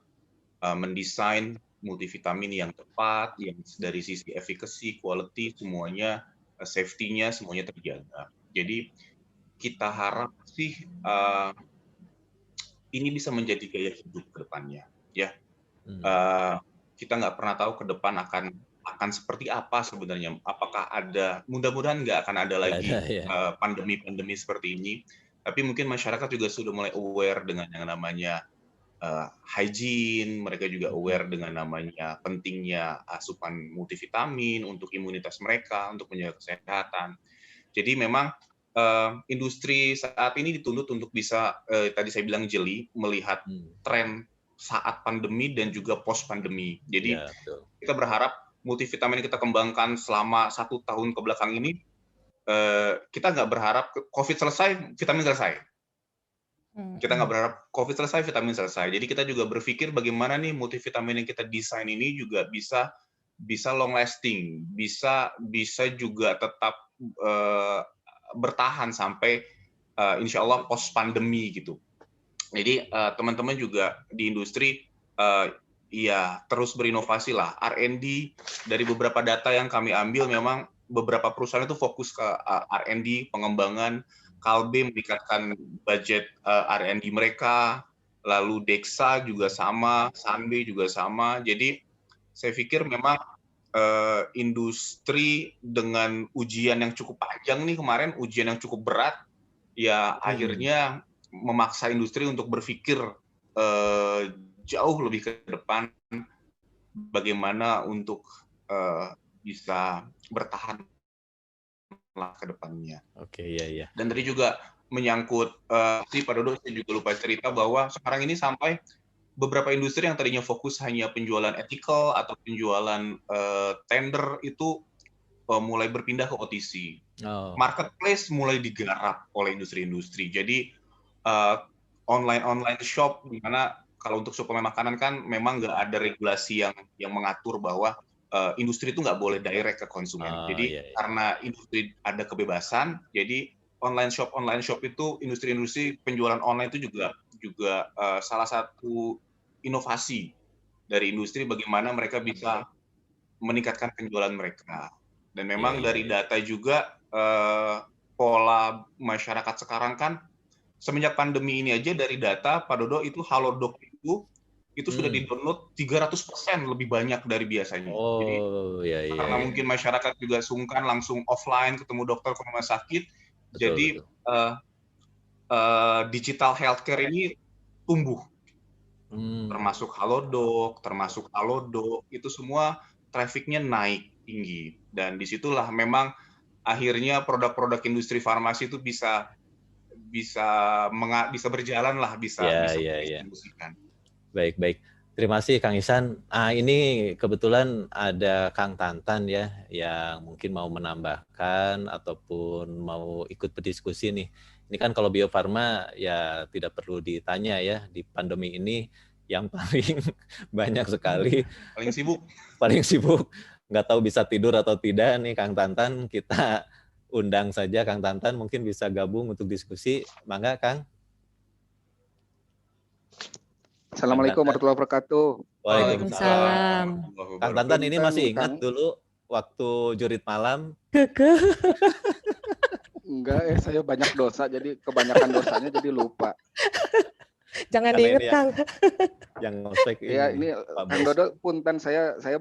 mendesain multivitamin yang tepat, yang dari sisi efficacy, quality semuanya, safety-nya semuanya terjaga. Jadi kita harap sih ini bisa menjadi gaya hidup ke depannya. Ya, kita nggak pernah tahu ke depan akan seperti apa sebenarnya. Apakah ada? Mudah-mudahan nggak akan ada lagi pandemi-pandemi seperti ini. Tapi mungkin masyarakat juga sudah mulai aware dengan yang namanya hygiene. Mereka juga aware dengan namanya pentingnya asupan multivitamin untuk imunitas mereka, untuk menjaga kesehatan. Jadi memang industri saat ini dituntut untuk bisa tadi saya bilang jeli melihat tren saat pandemi dan juga post pandemi. Jadi Ya, betul. kita berharap multivitamin yang kita kembangkan selama 1 tahun ke belakang ini, kita nggak berharap COVID selesai, vitamin selesai. Kita nggak berharap COVID selesai, vitamin selesai. Jadi kita juga berpikir bagaimana nih multivitamin yang kita desain ini juga bisa long lasting, bisa juga tetap bertahan sampai insya Allah post pandemi gitu. Jadi teman-teman juga di industri ya terus berinovasi lah. R&D dari beberapa data yang kami ambil memang beberapa perusahaan itu fokus ke R&D, pengembangan. Kalbe meningkatkan budget R&D mereka, lalu Dexa juga sama, Sanbe juga sama. Jadi saya pikir memang industri dengan ujian yang cukup panjang nih kemarin, ujian yang cukup berat, ya akhirnya memaksa industri untuk berpikir jauh lebih ke depan bagaimana untuk bisa bertahan lah ke depannya. Oke, iya. Dan tadi juga menyangkut si Pak Dodo, saya juga lupa cerita bahwa sekarang ini sampai beberapa industri yang tadinya fokus hanya penjualan ethical atau penjualan tender itu mulai berpindah ke OTC. Marketplace mulai digarap oleh industri-industri. Jadi online shop, di mana kalau untuk suplemen makanan kan memang nggak ada regulasi yang mengatur bahwa industri itu nggak boleh direct ke konsumen. Jadi karena industri ada kebebasan, jadi online shop itu industri penjualan online itu juga salah satu inovasi dari industri bagaimana mereka bisa meningkatkan penjualan mereka. Dan memang dari data juga pola masyarakat sekarang kan semenjak pandemi ini aja dari data Pak Dodo itu Halodoc itu sudah di-download 300% lebih banyak dari biasanya. Jadi karena mungkin masyarakat juga sungkan langsung offline ketemu dokter ke rumah sakit, jadi digital healthcare ini tumbuh. Termasuk Halodoc, termasuk Halodoc, itu semua trafficnya naik tinggi. Dan disitulah memang akhirnya produk-produk industri farmasi itu bisa berjalan lah, bisa didistribusikan. Baik. Terima kasih Kang Ihsan. Ini kebetulan ada Kang Tantan ya, yang mungkin mau menambahkan ataupun mau ikut berdiskusi nih. Ini kan kalau Bio Farma ya tidak perlu ditanya ya, di pandemi ini yang paling banyak sekali. Paling sibuk. Nggak tahu bisa tidur atau tidak nih Kang Tantan. Kita undang saja Kang Tantan, mungkin bisa gabung untuk diskusi. Mangga Kang. Assalamualaikum warahmatullahi wabarakatuh. Waalaikumsalam. Kang Tantan ini masih ingat dulu waktu jurit malam? Enggak, saya banyak dosa, jadi kebanyakan dosanya jadi lupa. Jangan diingat Kang. Yang ngospek ya ini Kang Dodo, punten saya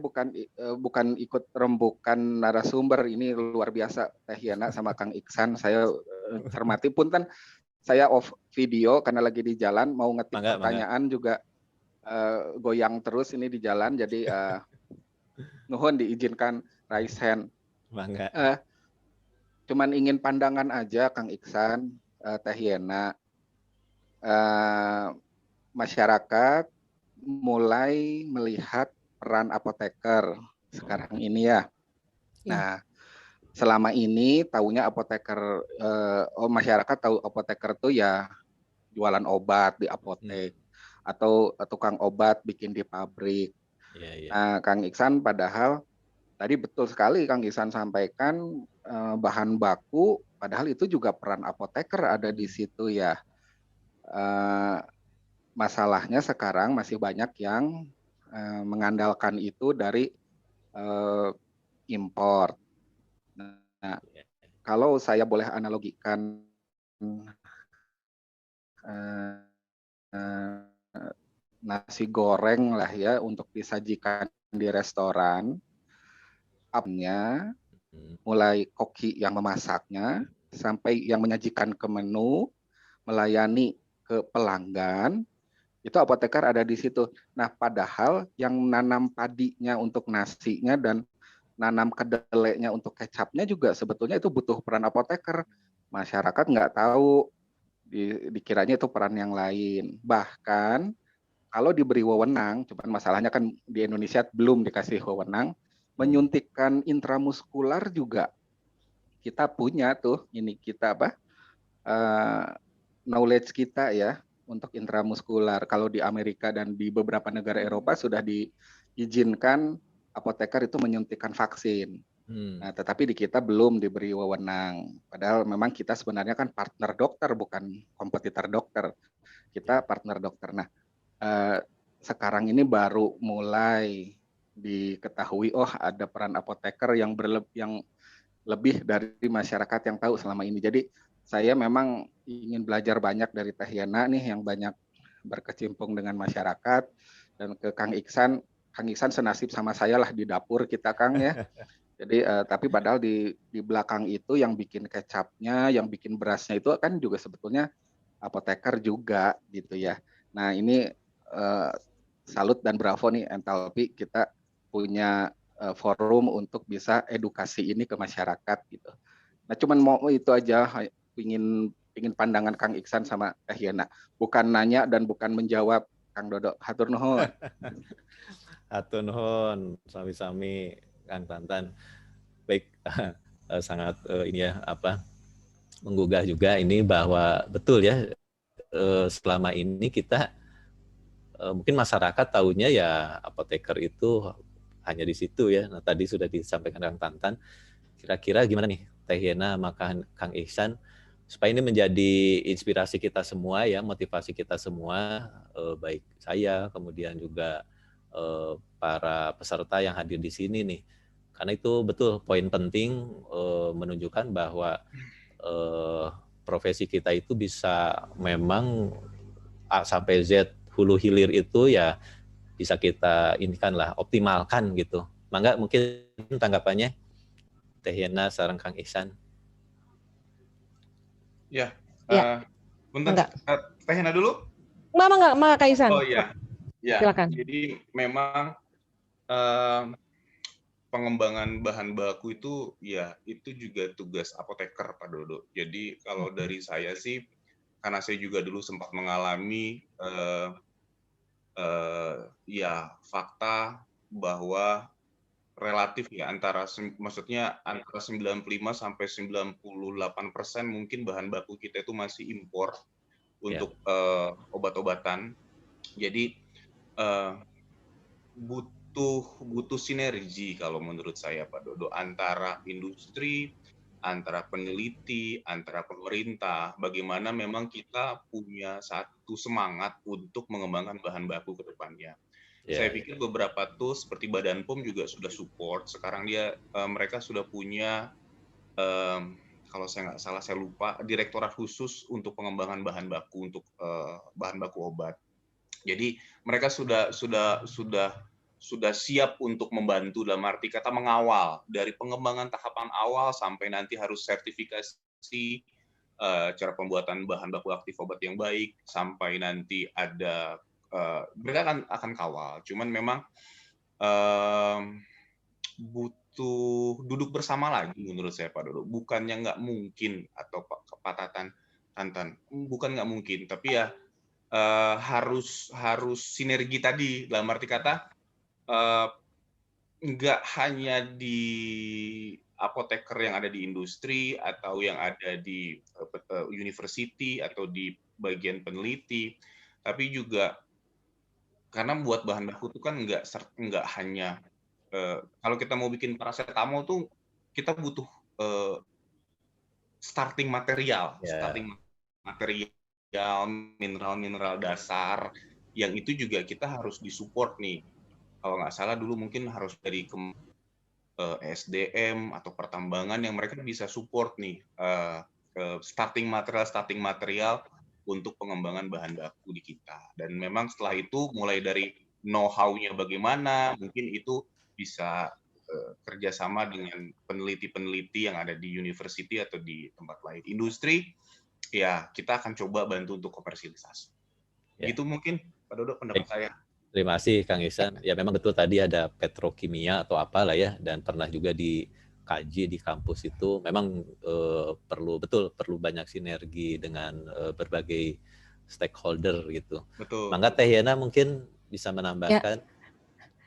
bukan ikut rembukan narasumber, ini luar biasa Teh Yana sama Kang Iksan, saya cermati, punten saya off video karena lagi di jalan, mau ngetik pertanyaan juga goyang terus ini di jalan, jadi nuhun diizinkan raise hand. Cuman ingin pandangan aja Kang Iksan, Teh Yana, masyarakat mulai melihat peran apoteker sekarang ini ya. Nah, selama ini taunya apoteker, masyarakat tahu apoteker tuh ya jualan obat di apotek atau tukang obat bikin di pabrik. Nah, Kang Iksan, padahal tadi betul sekali Kang Iksan sampaikan bahan baku, padahal itu juga peran apoteker ada di situ ya. Masalahnya sekarang masih banyak yang mengandalkan itu dari impor. Nah, kalau saya boleh analogikan nasi goreng lah ya untuk disajikan di restoran, apnya mulai koki yang memasaknya sampai yang menyajikan ke menu, melayani ke pelanggan, itu apoteker ada di situ. Nah, padahal yang nanam padinya untuk nasinya dan nanam kedelainya untuk kecapnya juga sebetulnya itu butuh peran apoteker. masyarakat nggak tahu, dikiranya itu peran yang lain. Bahkan kalau diberi wewenang, cuman masalahnya kan di Indonesia belum dikasih wewenang, menyuntikkan intramuskular juga kita punya tuh, ini kita knowledge kita ya untuk intramuskular. Kalau di Amerika dan di beberapa negara Eropa sudah diizinkan apoteker itu menyuntikkan vaksin. Nah, tetapi di kita belum diberi wewenang. Padahal memang kita sebenarnya kan partner dokter, bukan kompetitor dokter. Kita partner dokter. Nah, sekarang ini baru mulai diketahui, oh ada peran apoteker yang lebih dari masyarakat yang tahu selama ini. Jadi saya memang ingin belajar banyak dari Teh Yana nih yang banyak berkecimpung dengan masyarakat, dan ke Kang Iksan senasib sama saya lah di dapur kita Kang ya. Jadi tapi padahal di belakang itu yang bikin kecapnya, yang bikin berasnya itu kan juga sebetulnya apoteker juga gitu ya. Nah ini salut dan bravo nih Entalpi, kita punya forum untuk bisa edukasi ini ke masyarakat gitu. Nah cuman mau itu aja, ingin pandangan Kang Iksan sama Teh Yana. Bukan nanya dan bukan menjawab Kang Dodo. Hatur nuhun. Hatur nuhun, sami-sami Kang Tantan. Baik, sangat ini ya menggugah juga ini bahwa betul ya, selama ini kita mungkin masyarakat tahunya ya apoteker itu hanya di situ ya. Nah tadi sudah disampaikan Kang Tantan. Kira-kira gimana nih Teh Yana sama Kang Iksan supaya ini menjadi inspirasi kita semua ya, motivasi kita semua, baik saya kemudian juga para peserta yang hadir di sini nih. Karena itu betul poin penting, menunjukkan bahwa profesi kita itu bisa memang A sampai Z hulu hilir itu ya bisa kita optimalkan gitu. Mangga mungkin tanggapannya Teh Yana sareng Kang Iksan. Ya, Ya. bentar, Teh Yana dulu. Mama Kak Iksan. Oh iya, ya. Silakan. Jadi memang pengembangan bahan baku itu ya itu juga tugas apoteker Pak Dodo. Jadi kalau dari saya sih, karena saya juga dulu sempat mengalami ya fakta bahwa relatif ya antara 95 sampai 98% mungkin bahan baku kita itu masih impor untuk obat-obatan. Jadi butuh sinergi kalau menurut saya Pak Dodo antara industri, antara peneliti, antara pemerintah, bagaimana memang kita punya satu semangat untuk mengembangkan bahan baku ke depannya. Saya pikir beberapa tools seperti Badan POM juga sudah support. Sekarang mereka sudah punya, kalau saya nggak salah, saya lupa, direktorat khusus untuk pengembangan bahan baku untuk bahan baku obat. Jadi mereka sudah siap untuk membantu dalam arti kata mengawal dari pengembangan tahapan awal sampai nanti harus sertifikasi cara pembuatan bahan baku aktif obat yang baik sampai nanti ada mereka akan kawal. Cuman memang butuh duduk bersama lagi menurut saya Pak Dodo. Bukannya nggak mungkin atau Pak Tantan, bukan nggak mungkin, tapi ya harus sinergi tadi dalam arti kata nggak hanya di apoteker yang ada di industri atau yang ada di university atau di bagian peneliti, tapi juga karena buat bahan baku itu kan nggak hanya kalau kita mau bikin paracetamol tuh kita butuh starting material, mineral dasar yang itu juga kita harus disupport nih. Kalau nggak salah dulu mungkin harus dari SDM atau pertambangan yang mereka bisa support nih starting material untuk pengembangan bahan baku di kita. Dan memang setelah itu mulai dari know-how-nya bagaimana, mungkin itu bisa kerjasama dengan peneliti-peneliti yang ada di university atau di tempat lain. Industri, ya kita akan coba bantu untuk komersialisasi. Itu mungkin Pak Dodo pendapat saya. Terima kasih Kang Iksan. Ya memang betul tadi ada petrokimia atau apalah ya, dan pernah juga di kaji di kampus itu memang perlu banyak sinergi dengan berbagai stakeholder gitu. Betul. Mangga Teh Yana mungkin bisa menambahkan.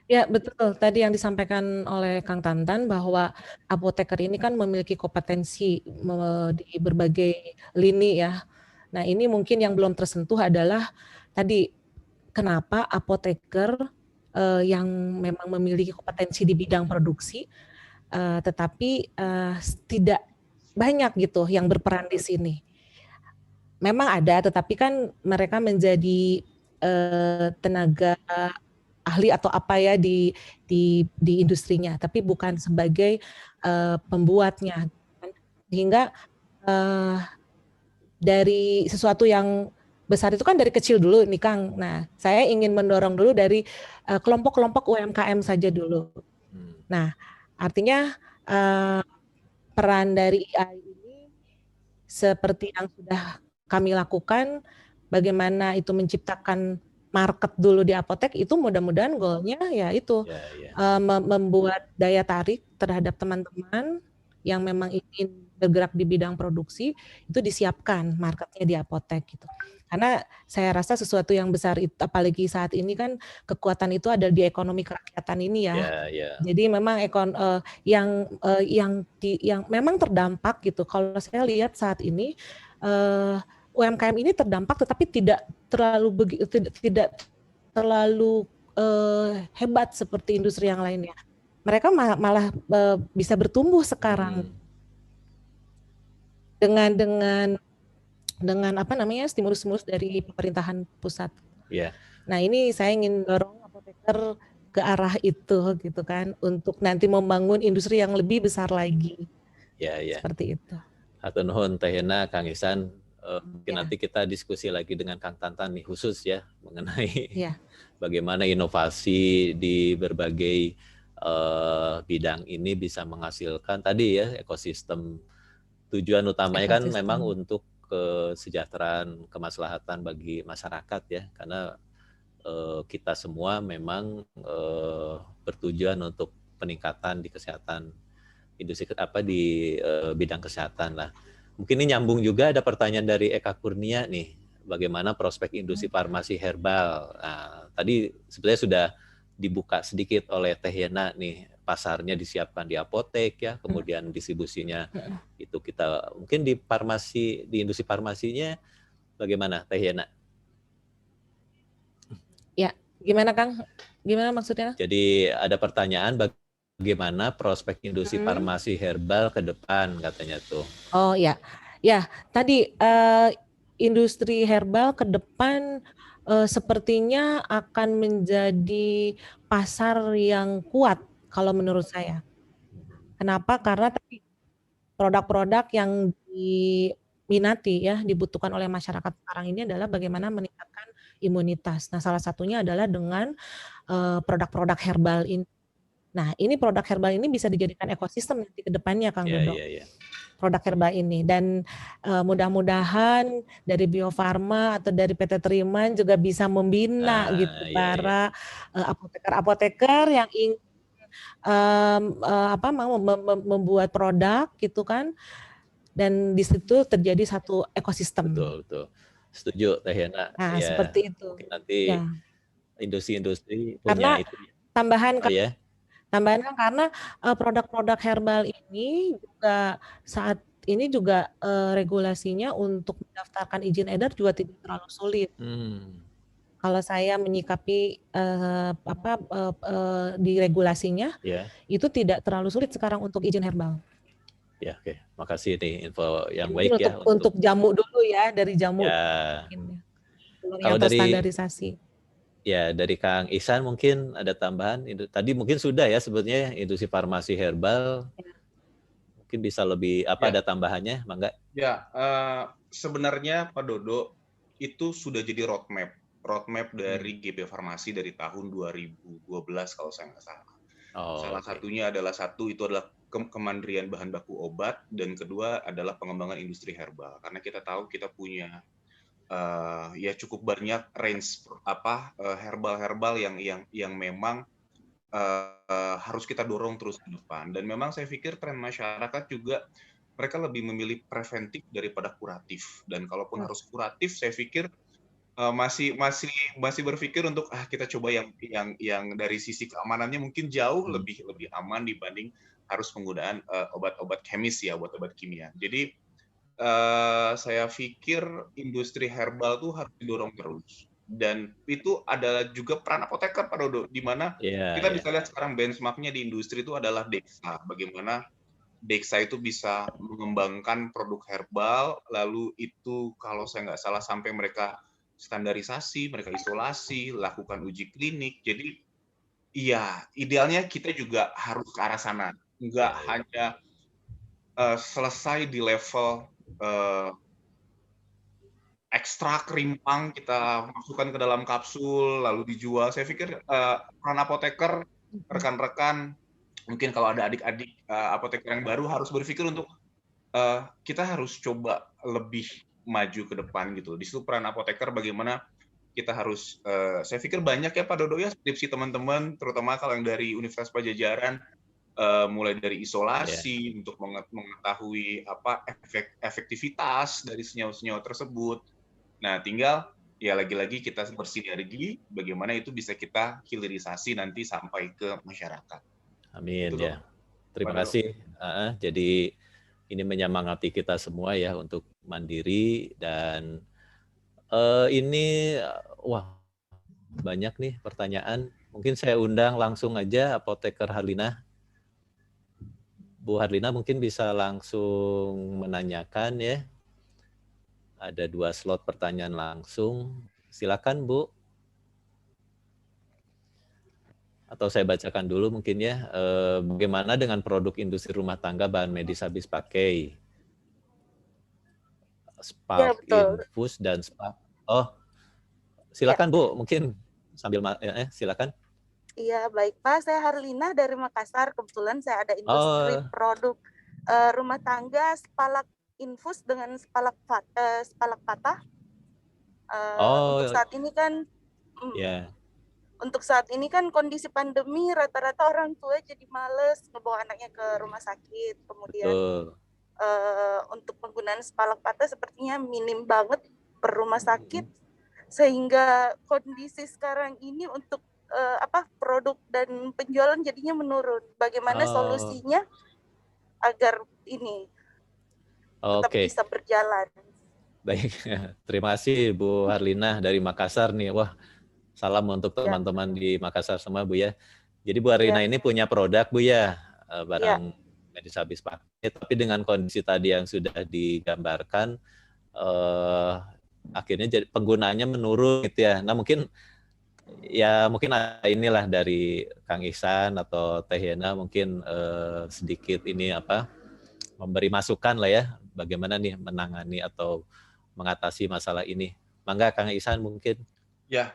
Ya, betul. Tadi yang disampaikan oleh Kang Tantan bahwa apoteker ini kan memiliki kompetensi di berbagai lini ya. Nah, ini mungkin yang belum tersentuh adalah tadi kenapa apoteker yang memang memiliki kompetensi di bidang produksi, tetapi tidak banyak gitu yang berperan di sini. Memang ada, tetapi kan mereka menjadi tenaga ahli atau apa ya di industrinya, tapi bukan sebagai pembuatnya. Sehingga dari sesuatu yang besar itu kan dari kecil dulu nih Kang. Nah, saya ingin mendorong dulu dari kelompok-kelompok UMKM saja dulu. Nah, artinya peran dari IAI ini seperti yang sudah kami lakukan, bagaimana itu menciptakan market dulu di apotek, itu mudah-mudahan goalnya ya itu membuat daya tarik terhadap teman-teman yang memang ingin bergerak di bidang produksi, itu disiapkan marketnya di apotek gitu. Karena saya rasa sesuatu yang besar itu, apalagi saat ini kan kekuatan itu ada di ekonomi kerakyatan ini ya. Jadi memang yang memang terdampak gitu. Kalau saya lihat saat ini UMKM ini terdampak, tetapi tidak terlalu hebat seperti industri yang lainnya. Mereka malah bisa bertumbuh sekarang dengan apa namanya stimulus-stimulus dari pemerintahan pusat. Nah, ini saya ingin dorong apoteker ke arah itu gitu kan, untuk nanti membangun industri yang lebih besar lagi. Seperti itu. Hatur nuhun Teh Yana, Kang Ihsan. Mungkin nanti kita diskusi lagi dengan Kang Tantan nih khusus ya mengenai bagaimana inovasi di berbagai bidang ini bisa menghasilkan tadi ya ekosistem. Tujuan utamanya kan memang untuk kesejahteraan, kemaslahatan bagi masyarakat ya, karena kita semua memang bertujuan untuk peningkatan di kesehatan industri di bidang kesehatan lah. Mungkin ini nyambung juga, ada pertanyaan dari Eka Kurnia nih, bagaimana prospek industri farmasi herbal. Nah, tadi sebenarnya sudah dibuka sedikit oleh Teh Yana nih, pasarnya disiapkan di apotek ya, kemudian distribusinya itu kita mungkin di farmasi, di industri farmasinya bagaimana Teh Yana? Ya, gimana Kang? Gimana maksudnya? Jadi ada pertanyaan bagaimana prospek industri farmasi herbal ke depan katanya tuh. Oh ya, tadi industri herbal ke depan sepertinya akan menjadi pasar yang kuat kalau menurut saya. Kenapa? Karena tadi produk-produk yang diminati ya, dibutuhkan oleh masyarakat sekarang ini adalah bagaimana meningkatkan imunitas. Nah, salah satunya adalah dengan produk-produk herbal ini. Nah, ini produk herbal ini bisa dijadikan ekosistem nanti ke depannya, Kang Dodo. Produk herbal ini. Dan mudah-mudahan dari Bio Farma atau dari PT Triman juga bisa membina gitu para apoteker-apoteker yang ingin mau membuat produk gitu kan. Dan di situ terjadi satu ekosistem. Betul. Setuju Teh Yana. Nah, seperti itu. Mungkin nanti industri-industri punya itu. Tambahan karena produk-produk herbal ini juga saat ini juga regulasinya untuk mendaftarkan izin edar juga tidak terlalu sulit. Kalau saya menyikapi di regulasinya, itu tidak terlalu sulit sekarang untuk izin herbal. Ya, oke. Makasih nih info yang baik ya. Untuk jamu dulu ya, dari jamu. Kalau dari standarisasi. Ya, dari Kang Ihsan mungkin ada tambahan. Tadi mungkin sudah ya sebetulnya industri farmasi herbal. Mungkin bisa lebih ada tambahannya, Mangga? Ya, sebenarnya Pak Dodo itu sudah jadi roadmap dari GB Farmasi dari tahun 2012 kalau saya nggak salah. Salah satunya adalah itu adalah kemandirian bahan baku obat, dan kedua adalah pengembangan industri herbal. Karena kita tahu kita punya cukup banyak range herbal yang memang harus kita dorong terus ke depan. Dan memang saya pikir tren masyarakat juga mereka lebih memilih preventif daripada kuratif. Dan kalaupun harus kuratif, saya pikir masih berpikir untuk kita coba yang dari sisi keamanannya mungkin jauh lebih aman dibanding harus penggunaan obat-obat kemis ya, obat-obat kimia. Jadi saya pikir industri herbal tuh harus didorong terus. Dan itu adalah juga peran apoteker, Pak Dodo, di mana kita bisa lihat sekarang benchmark-nya di industri itu adalah Dexa. Bagaimana Dexa itu bisa mengembangkan produk herbal, lalu itu kalau saya nggak salah sampai mereka standarisasi, mereka isolasi, lakukan uji klinik. Jadi iya, idealnya kita juga harus ke arah sana. Nggak hanya selesai di level ekstrak rimpang kita masukkan ke dalam kapsul lalu dijual. Saya pikir peran apoteker, rekan-rekan, mungkin kalau ada adik-adik apoteker yang baru harus berpikir untuk kita harus coba lebih maju ke depan gitu. Di situ peran apoteker bagaimana kita harus, saya pikir banyak ya Pak Dodo ya skripsi teman-teman, terutama kalau yang dari Universitas Padjadjaran, mulai dari isolasi untuk mengetahui apa efektivitas dari senyawa-senyawa tersebut. Nah, tinggal ya lagi-lagi kita bersinergi bagaimana itu bisa kita hilirisasi nanti sampai ke masyarakat. Amin ya. Terima kasih. Jadi ini menyemangati kita semua ya untuk mandiri dan ini wah banyak nih pertanyaan. Mungkin saya undang langsung aja Apoteker Harlina. Bu Harlina mungkin bisa langsung menanyakan ya. Ada 2 slot pertanyaan langsung. Silakan Bu. Atau saya bacakan dulu mungkin ya. Bagaimana dengan produk industri rumah tangga bahan medis habis pakai? Spark Infus dan Spark. Oh, silakan Bu. Mungkin sambil silakan. Iya, baik Pak. Saya Harlina dari Makassar. Kebetulan saya ada industri produk rumah tangga Spalak Infus dengan Spalak patah. Untuk saat ini kan, untuk saat ini kan kondisi pandemi, rata-rata orang tua jadi males ngebawa anaknya ke rumah sakit. Kemudian untuk penggunaan Spalak patah sepertinya minim banget per rumah sakit, sehingga kondisi sekarang ini untuk produk dan penjualan jadinya menurun. Bagaimana solusinya agar ini tetap bisa berjalan? Baik, terima kasih Bu Harlina dari Makassar nih. Wah, salam untuk teman-teman di Makassar semua Bu ya. Jadi Bu Harlina ini punya produk Bu ya, barang medis habis pakai, tapi dengan kondisi tadi yang sudah digambarkan, akhirnya jadi penggunaannya menurun gitu ya. Nah mungkin ada inilah dari Kang Ihsan atau Teh Yana mungkin sedikit ini memberi masukan lah ya bagaimana nih menangani atau mengatasi masalah ini. Mangga Kang Ihsan mungkin. Ya,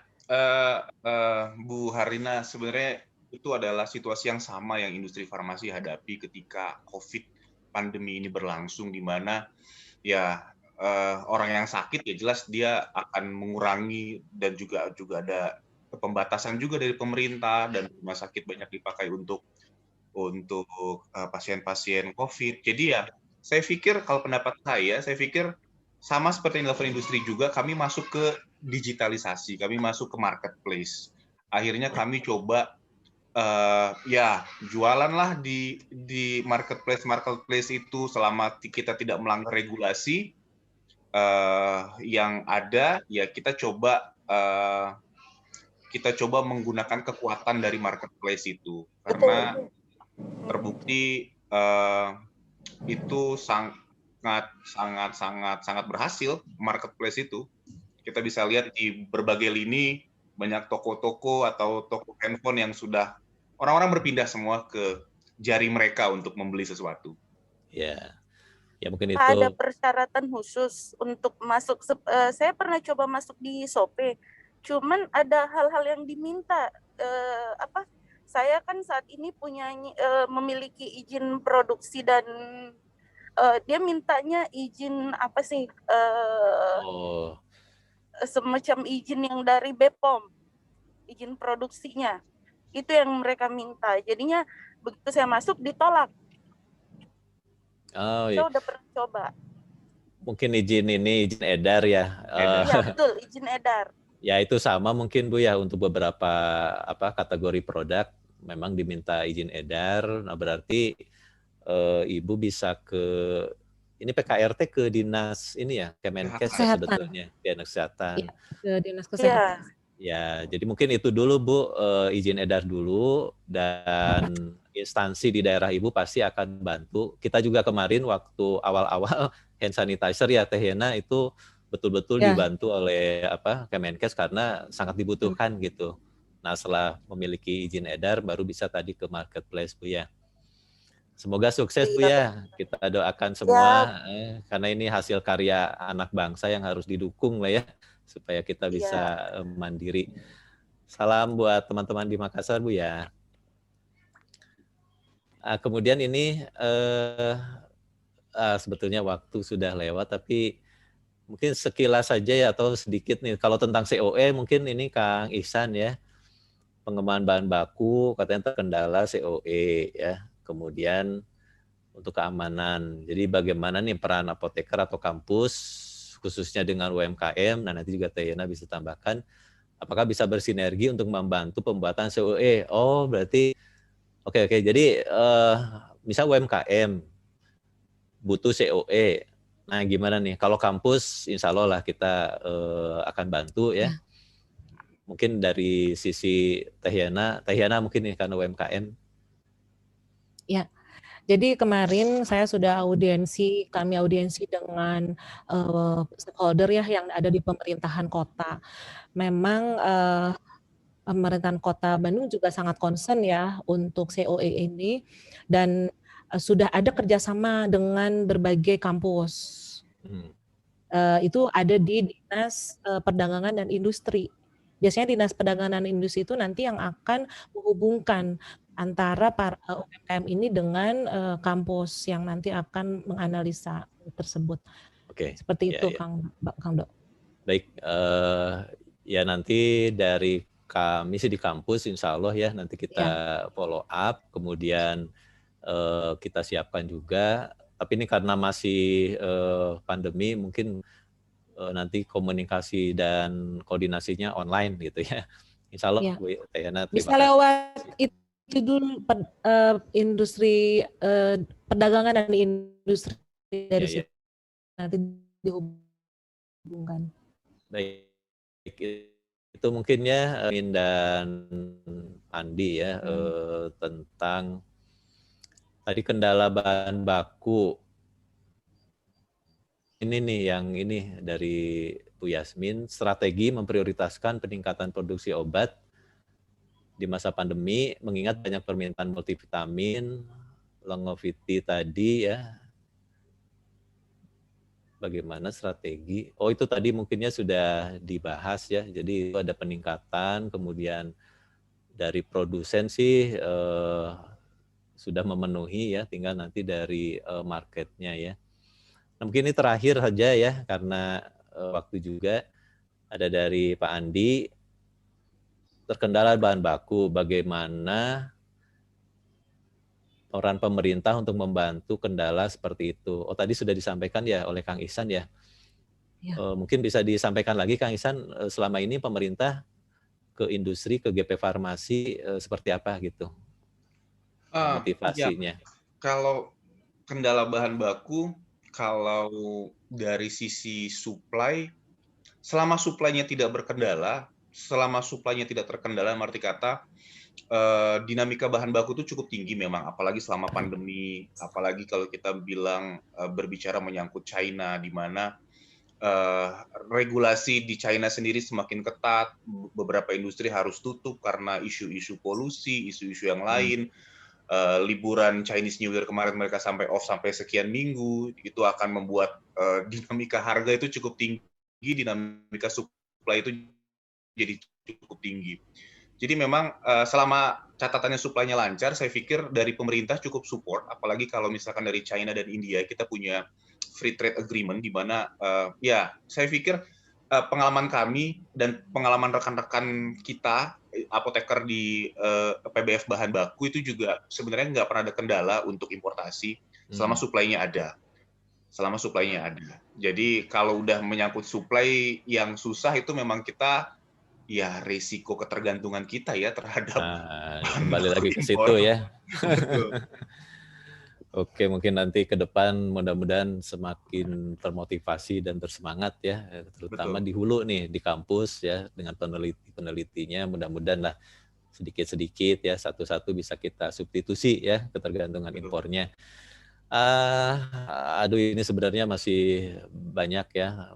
Bu Harlina, sebenarnya itu adalah situasi yang sama yang industri farmasi hadapi ketika COVID pandemi ini berlangsung, di mana ya orang yang sakit ya jelas dia akan mengurangi, dan juga ada pembatasan juga dari pemerintah, dan rumah sakit banyak dipakai untuk pasien-pasien COVID. Jadi ya, saya pikir kalau pendapat saya pikir sama seperti yang dilakukan industri juga, kami masuk ke digitalisasi, kami masuk ke marketplace. Akhirnya kami coba jualan lah di marketplace itu selama kita tidak melanggar regulasi yang ada. Ya kita coba menggunakan kekuatan dari marketplace itu, karena terbukti itu sangat berhasil. Marketplace itu kita bisa lihat di berbagai lini, banyak toko-toko atau toko handphone yang sudah orang-orang berpindah semua ke jari mereka untuk membeli sesuatu. Ya mungkin itu. Ada persyaratan khusus untuk masuk. Saya pernah coba masuk di Shopee, cuman ada hal-hal yang diminta. Saya kan saat ini memiliki izin produksi, dan dia mintanya izin semacam izin yang dari BPOM, izin produksinya. Itu yang mereka minta. Jadinya begitu saya masuk ditolak. Oh Saya iya. udah pernah coba. Mungkin izin edar ya. Iya betul, izin edar. Ya itu sama mungkin Bu ya, untuk beberapa kategori produk memang diminta izin edar. Nah berarti Ibu bisa ke ini PKRT ke dinas ini ya, Kemenkes ya sebetulnya, dinas kesehatan. Ya, ke dinas kesehatan. Ya, jadi mungkin itu dulu Bu, izin edar dulu, dan instansi di daerah Ibu pasti akan bantu. Kita juga kemarin waktu awal-awal hand sanitizer ya Teh Yana itu betul-betul dibantu oleh Kemenkes karena sangat dibutuhkan gitu. Nah, setelah memiliki izin edar baru bisa tadi ke marketplace Bu ya. Semoga sukses Bu ya. Kita doakan semua karena ini hasil karya anak bangsa yang harus didukung lah ya, supaya kita bisa mandiri. Salam buat teman-teman di Makassar Bu ya. Kemudian ini sebetulnya waktu sudah lewat, tapi mungkin sekilas saja ya atau sedikit nih. Kalau tentang COE mungkin ini Kang Ihsan ya. Pengembangan bahan baku katanya terkendala COE ya. Kemudian untuk keamanan. Jadi bagaimana nih peran apoteker atau kampus khususnya dengan UMKM. Nah nanti juga Teh Yana bisa tambahkan apakah bisa bersinergi untuk membantu pembuatan COE. Oh berarti oke. Jadi misal UMKM butuh COE. Nah gimana nih kalau kampus insya Allah lah kita akan bantu ya. Mungkin dari sisi Teh Yana mungkin nih karena UMKM. Ya, jadi kemarin saya sudah kami audiensi dengan stakeholder ya yang ada di pemerintahan kota. Memang pemerintahan kota Bandung juga sangat concern ya untuk COE ini, dan sudah ada kerjasama dengan berbagai kampus. Itu ada di Dinas Perdagangan dan Industri. Biasanya Dinas Perdagangan dan Industri itu nanti yang akan menghubungkan antara para UMKM ini dengan kampus yang nanti akan menganalisa tersebut. Oke. Seperti itu Kang Dok. Baik, ya nanti dari kami sih di kampus insya Allah ya nanti kita follow up, kemudian kita siapkan juga. Tapi ini karena masih pandemi mungkin nanti komunikasi dan koordinasinya online gitu ya. Insya Allah Bu Yana, bisa lewat itu dulu industri perdagangan dan industri dari situ nanti dihubungkan. Baik, itu mungkin ya Min dan Andi ya tentang tadi kendala bahan baku. Ini nih yang ini dari Bu Yasmin, strategi memprioritaskan peningkatan produksi obat di masa pandemi mengingat banyak permintaan multivitamin, Longovity tadi ya. Bagaimana strategi? Oh itu tadi mungkinnya sudah dibahas ya. Jadi itu ada peningkatan, kemudian dari produsen sih sudah memenuhi ya, tinggal nanti dari marketnya ya. Nah, mungkin ini terakhir saja ya, karena waktu juga ada dari Pak Andi, terkendala bahan baku, bagaimana peran pemerintah untuk membantu kendala seperti itu. Oh tadi sudah disampaikan ya oleh Kang Ihsan ya. Mungkin bisa disampaikan lagi Kang Ihsan, selama ini pemerintah ke industri, ke GP Farmasi seperti apa gitu motivasinya? Ya, kalau kendala bahan baku, kalau dari sisi supply, selama supply-nya tidak berkendala, selama supply-nya tidak terkendala, arti kata dinamika bahan baku itu cukup tinggi memang, apalagi selama pandemi, apalagi kalau kita bilang berbicara menyangkut China, di mana regulasi di China sendiri semakin ketat, beberapa industri harus tutup karena isu-isu polusi, isu-isu yang lain. Liburan Chinese New Year kemarin mereka sampai off sampai sekian minggu, itu akan membuat dinamika harga itu cukup tinggi, dinamika supply itu jadi cukup tinggi. Jadi memang selama catatannya supply-nya lancar, saya pikir dari pemerintah cukup support, apalagi kalau misalkan dari China dan India kita punya free trade agreement di mana ya saya pikir pengalaman kami dan pengalaman rekan-rekan kita apoteker di PBF bahan baku itu juga sebenarnya nggak pernah ada kendala untuk importasi selama supply-nya ada. Jadi kalau udah menyangkut supply yang susah itu memang kita ya risiko ketergantungan kita ya terhadap kembali lagi ke situ ya. Betul. Oke, mungkin nanti ke depan mudah-mudahan semakin termotivasi dan bersemangat ya, terutama di hulu nih, di kampus ya, dengan penelitinya mudah-mudahan lah sedikit-sedikit ya, satu-satu bisa kita substitusi ya ketergantungan impornya. Aduh, ini sebenarnya masih banyak ya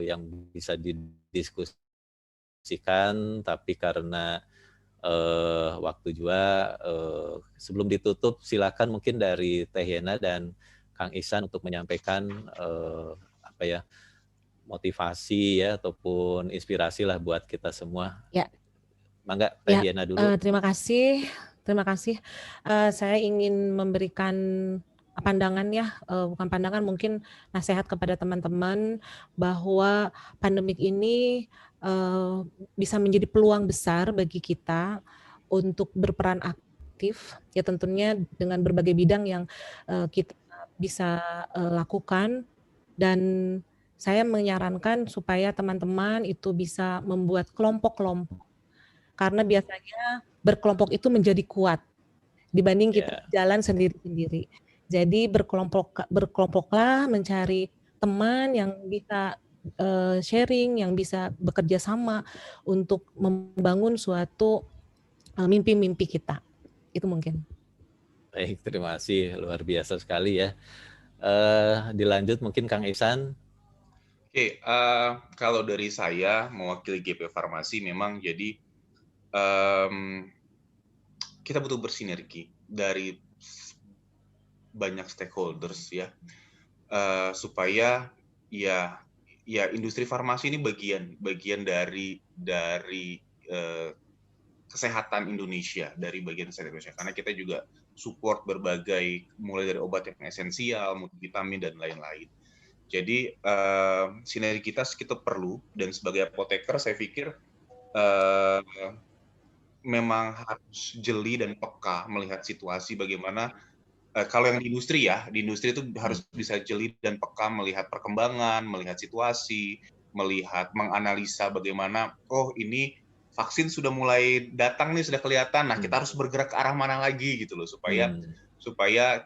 yang bisa didiskusikan, tapi karena waktu juga sebelum ditutup silakan mungkin dari Teh Yena dan Kang Ihsan untuk menyampaikan motivasi ya ataupun inspirasi lah buat kita semua. Ya. Mangga Teh Yena dulu. Terima kasih. Saya ingin memberikan pandangan ya, bukan pandangan, mungkin nasihat kepada teman-teman bahwa pandemik ini bisa menjadi peluang besar bagi kita untuk berperan aktif, ya tentunya dengan berbagai bidang yang kita bisa lakukan, dan saya menyarankan supaya teman-teman itu bisa membuat kelompok-kelompok, karena biasanya berkelompok itu menjadi kuat dibanding kita jalan sendiri-sendiri. Jadi berkelompoklah, mencari teman yang bisa sharing, yang bisa bekerja sama untuk membangun suatu mimpi-mimpi kita. Itu mungkin. Baik, terima kasih, luar biasa sekali ya. Dilanjut mungkin Kang Ihsan. Oke, kalau dari saya mewakili GP Farmasi memang jadi kita butuh bersinergi dari banyak stakeholders ya, supaya ya industri farmasi ini bagian dari kesehatan Indonesia, dari bagian kesehatan Indonesia, karena kita juga support berbagai, mulai dari obat yang esensial, multivitamin dan lain-lain. Jadi sinergitas kita perlu, dan sebagai apoteker saya pikir memang harus jeli dan peka melihat situasi bagaimana. Kalau yang di industri itu harus bisa jeli dan peka melihat perkembangan, melihat situasi, menganalisa bagaimana, oh ini vaksin sudah mulai datang nih, sudah kelihatan, nah kita harus bergerak ke arah mana lagi gitu loh, supaya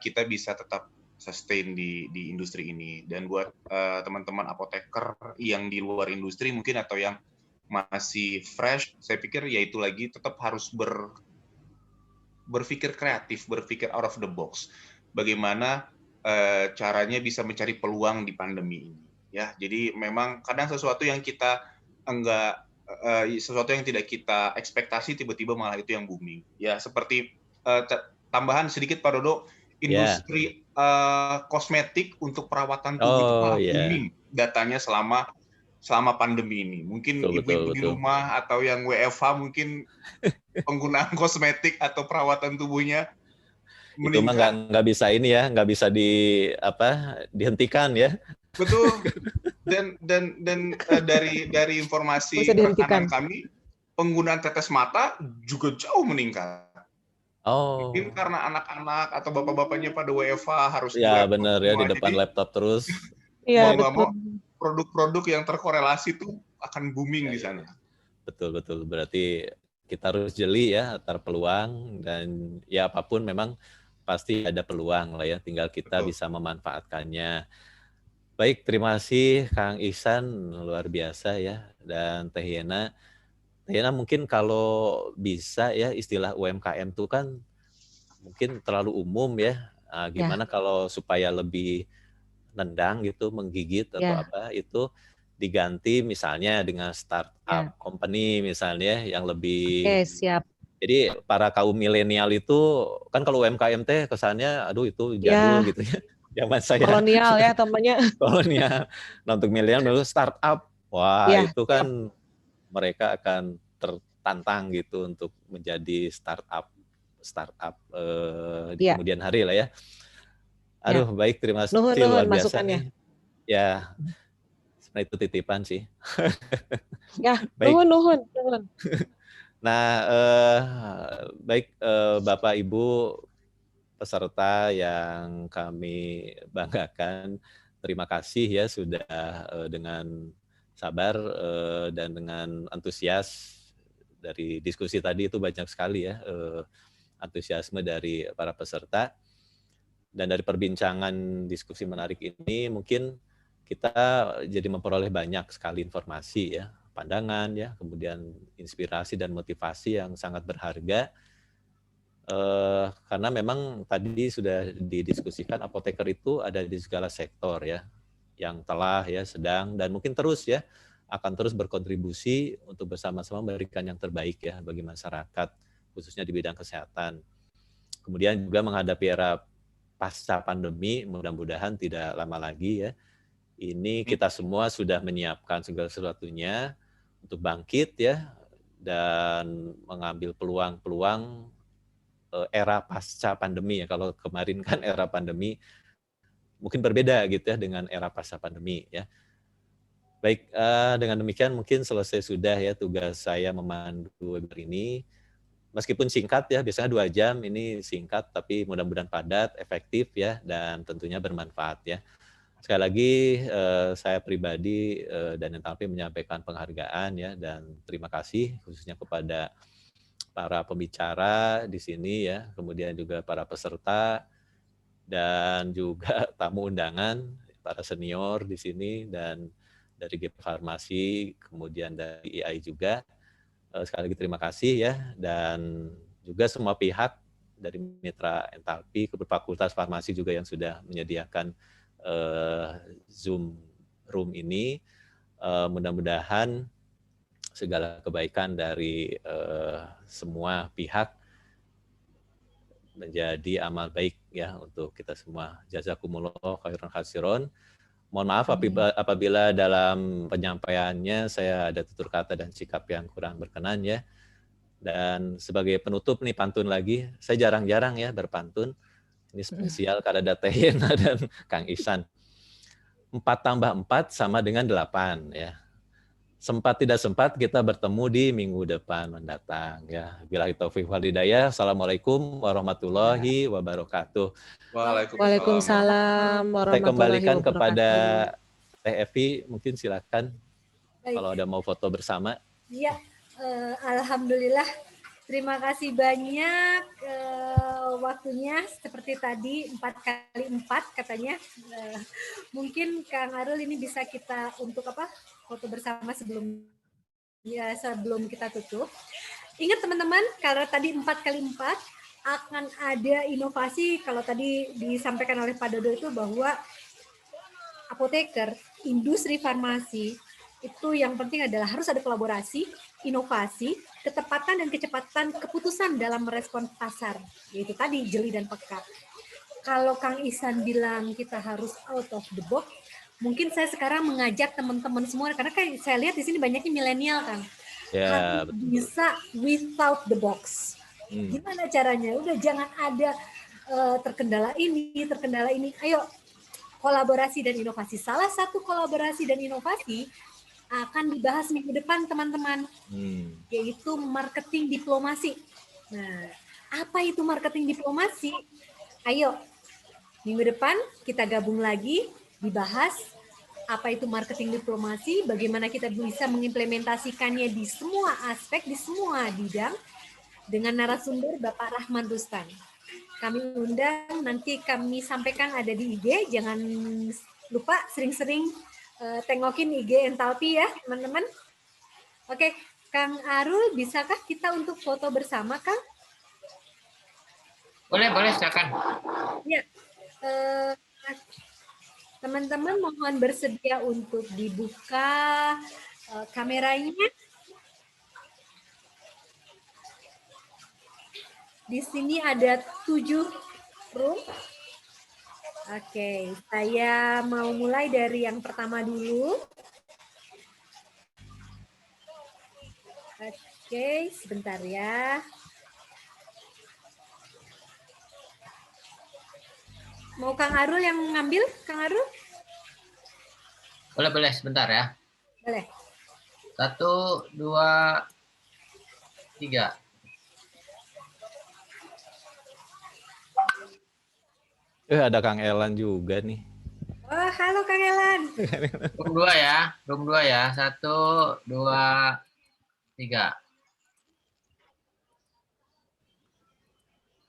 kita bisa tetap sustain di industri ini. Dan buat teman-teman apoteker yang di luar industri mungkin atau yang masih fresh, saya pikir yaitu lagi tetap harus berpikir kreatif, berpikir out of the box. Bagaimana caranya bisa mencari peluang di pandemi ini. Ya, jadi memang kadang sesuatu yang kita sesuatu yang tidak kita ekspektasi tiba-tiba malah itu yang booming. Ya, seperti tambahan sedikit Pak Dodo, industri kosmetik untuk perawatan tubuh itu malah booming datanya selama pandemi ini. Mungkin ibu-ibu di rumah atau yang WFH mungkin penggunaan kosmetik atau perawatan tubuhnya meningkat. Itu mah nggak bisa ini ya, nggak bisa dihentikan ya. Betul. Dan dari informasi rekan kami, penggunaan tetes mata juga jauh meningkat. Mungkin karena anak-anak atau bapak-bapaknya pada WFH harus benar ya, di depan laptop terus. Iya, betul. Produk-produk yang terkorelasi itu akan booming di sana. Betul. Berarti kita harus jeli ya antar peluang, dan ya apapun memang pasti ada peluang lah ya, tinggal kita bisa memanfaatkannya. Baik, terima kasih Kang Ihsan, luar biasa ya, dan Teh Yena. Teh Yena, mungkin kalau bisa ya, istilah UMKM itu kan mungkin terlalu umum ya. Gimana kalau supaya lebih nendang gitu, menggigit atau apa, itu diganti misalnya dengan startup company misalnya yang lebih. Oke, siap. Jadi para kaum milenial itu kan kalau UMKM teh kesannya aduh itu jadul gitu ya. Zaman saya kolonial ya temannya. Kolonial. Nah, untuk milenial dulu startup. Wah, itu kan mereka akan tertantang gitu untuk menjadi startup di kemudian hari lah ya. Aduh, baik, terima kasih, luar biasa nih. Ya, Nah, itu titipan sih. Ya, Baik. nuhun. Nah, baik Bapak Ibu peserta yang kami banggakan, terima kasih ya sudah dengan sabar dan dengan antusias dari diskusi tadi itu banyak sekali ya antusiasme dari para peserta. Dan dari perbincangan diskusi menarik ini mungkin kita jadi memperoleh banyak sekali informasi ya, pandangan ya, kemudian inspirasi dan motivasi yang sangat berharga. Karena memang tadi sudah didiskusikan apoteker itu ada di segala sektor ya, yang telah ya, sedang dan mungkin terus ya akan terus berkontribusi untuk bersama-sama memberikan yang terbaik ya bagi masyarakat, khususnya di bidang kesehatan. Kemudian juga menghadapi era pasca pandemi, mudah-mudahan tidak lama lagi ya. Ini kita semua sudah menyiapkan segala sesuatunya untuk bangkit ya dan mengambil peluang-peluang era pasca pandemi ya. Kalau kemarin kan era pandemi mungkin berbeda gitu ya dengan era pasca pandemi ya. Baik, dengan demikian mungkin selesai sudah ya tugas saya memandu webinar ini. Meskipun singkat ya, biasanya 2 jam, ini singkat tapi mudah-mudahan padat, efektif ya, dan tentunya bermanfaat ya. Sekali lagi saya pribadi dan Entalpi menyampaikan penghargaan ya dan terima kasih khususnya kepada para pembicara di sini ya, kemudian juga para peserta dan juga tamu undangan, para senior di sini dan dari GP Farmasi, kemudian dari IAI juga. Sekali lagi terima kasih ya, dan juga semua pihak dari mitra Entalpi, Fakultas Farmasi juga yang sudah menyediakan Zoom room ini. Mudah-mudahan segala kebaikan dari semua pihak menjadi amal baik ya untuk kita semua. Jazakumullah khairan khasiron. Mohon maaf apabila dalam penyampaiannya saya ada tutur kata dan sikap yang kurang berkenan ya. Dan sebagai penutup nih pantun lagi, saya jarang-jarang ya berpantun. Ini spesial karena ada Teh Yena dan Kang Ihsan. 4 tambah 4 sama dengan 8 ya. Sempat tidak sempat kita bertemu di minggu depan mendatang ya. Billahi taufiq wal hidayah. Assalamualaikum warahmatullahi wabarakatuh. Waalaikumsalam Saya kembalikan warahmatullahi kepada wabarakatuh. Teh Evi, mungkin silakan. Baik. Kalau ada mau foto bersama. Iya, alhamdulillah. Terima kasih banyak waktunya seperti tadi 4x4 katanya. Mungkin Kang Arul ini bisa kita untuk foto bersama sebelum kita tutup. Ingat teman-teman, kalau tadi 4x4 akan ada inovasi. Kalau tadi disampaikan oleh Pak Dodo itu bahwa apoteker, industri farmasi itu yang penting adalah harus ada kolaborasi, inovasi, ketepatan dan kecepatan keputusan dalam merespon pasar, yaitu tadi jeli dan peka. Kalau Kang Ihsan bilang kita harus out of the box, mungkin saya sekarang mengajak teman-teman semua, karena kan saya lihat di sini banyaknya milenial kan, ya, harus bisa without the box. Gimana caranya? Udah jangan ada terkendala ini. Ayo kolaborasi dan inovasi. Salah satu kolaborasi dan inovasi akan dibahas minggu depan teman-teman, yaitu marketing diplomasi. Nah, apa itu marketing diplomasi? Ayo, minggu depan kita gabung lagi, dibahas apa itu marketing diplomasi, bagaimana kita bisa mengimplementasikannya di semua aspek, di semua bidang, dengan narasumber Bapak Rahman Rustan. Kami undang, nanti kami sampaikan ada di IG, jangan lupa sering-sering tengokin IG Entalpi ya teman-teman. Oke, Kang Arul, bisakah kita untuk foto bersama, Kang? Boleh silakan. Ya, teman-teman mohon bersedia untuk dibuka kameranya. Di sini ada 7 room. Oke, saya mau mulai dari yang pertama dulu. Oke, sebentar ya. Mau Kang Arul yang ngambil? Kang Arul? Boleh sebentar ya. Boleh. 1, 2, 3. Ada Kang Elan juga nih. Oh, halo Kang Elan. Room 2 ya. Room 2 ya. 1, 2, 3.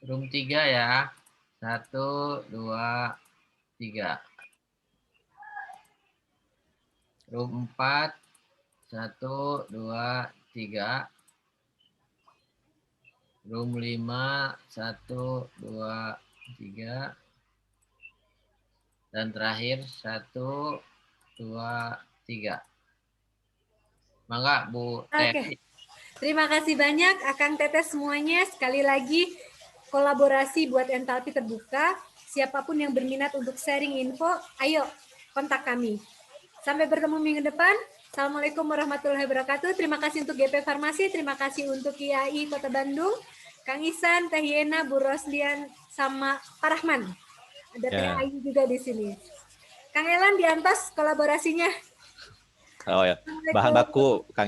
Room 3 ya. 1, 2, 3. Room 4. 1, 2, 3. Room 5. 1, 2, 3. Dan terakhir 1, 2, 3. Mangga Bu Teh. Terima kasih banyak Akang Teteh semuanya. Sekali lagi kolaborasi buat Entalpi terbuka. Siapapun yang berminat untuk sharing info, ayo kontak kami. Sampai bertemu minggu depan. Assalamualaikum warahmatullahi wabarakatuh. Terima kasih untuk GP Farmasi, terima kasih untuk IAI Kota Bandung, Kang Isan, Teh Yena, Bu Rosdian, sama Pak Rahman. Ada Teh Ayu juga di sini. Kang Elan di atas kolaborasinya. Oh ya, bahan baku Kang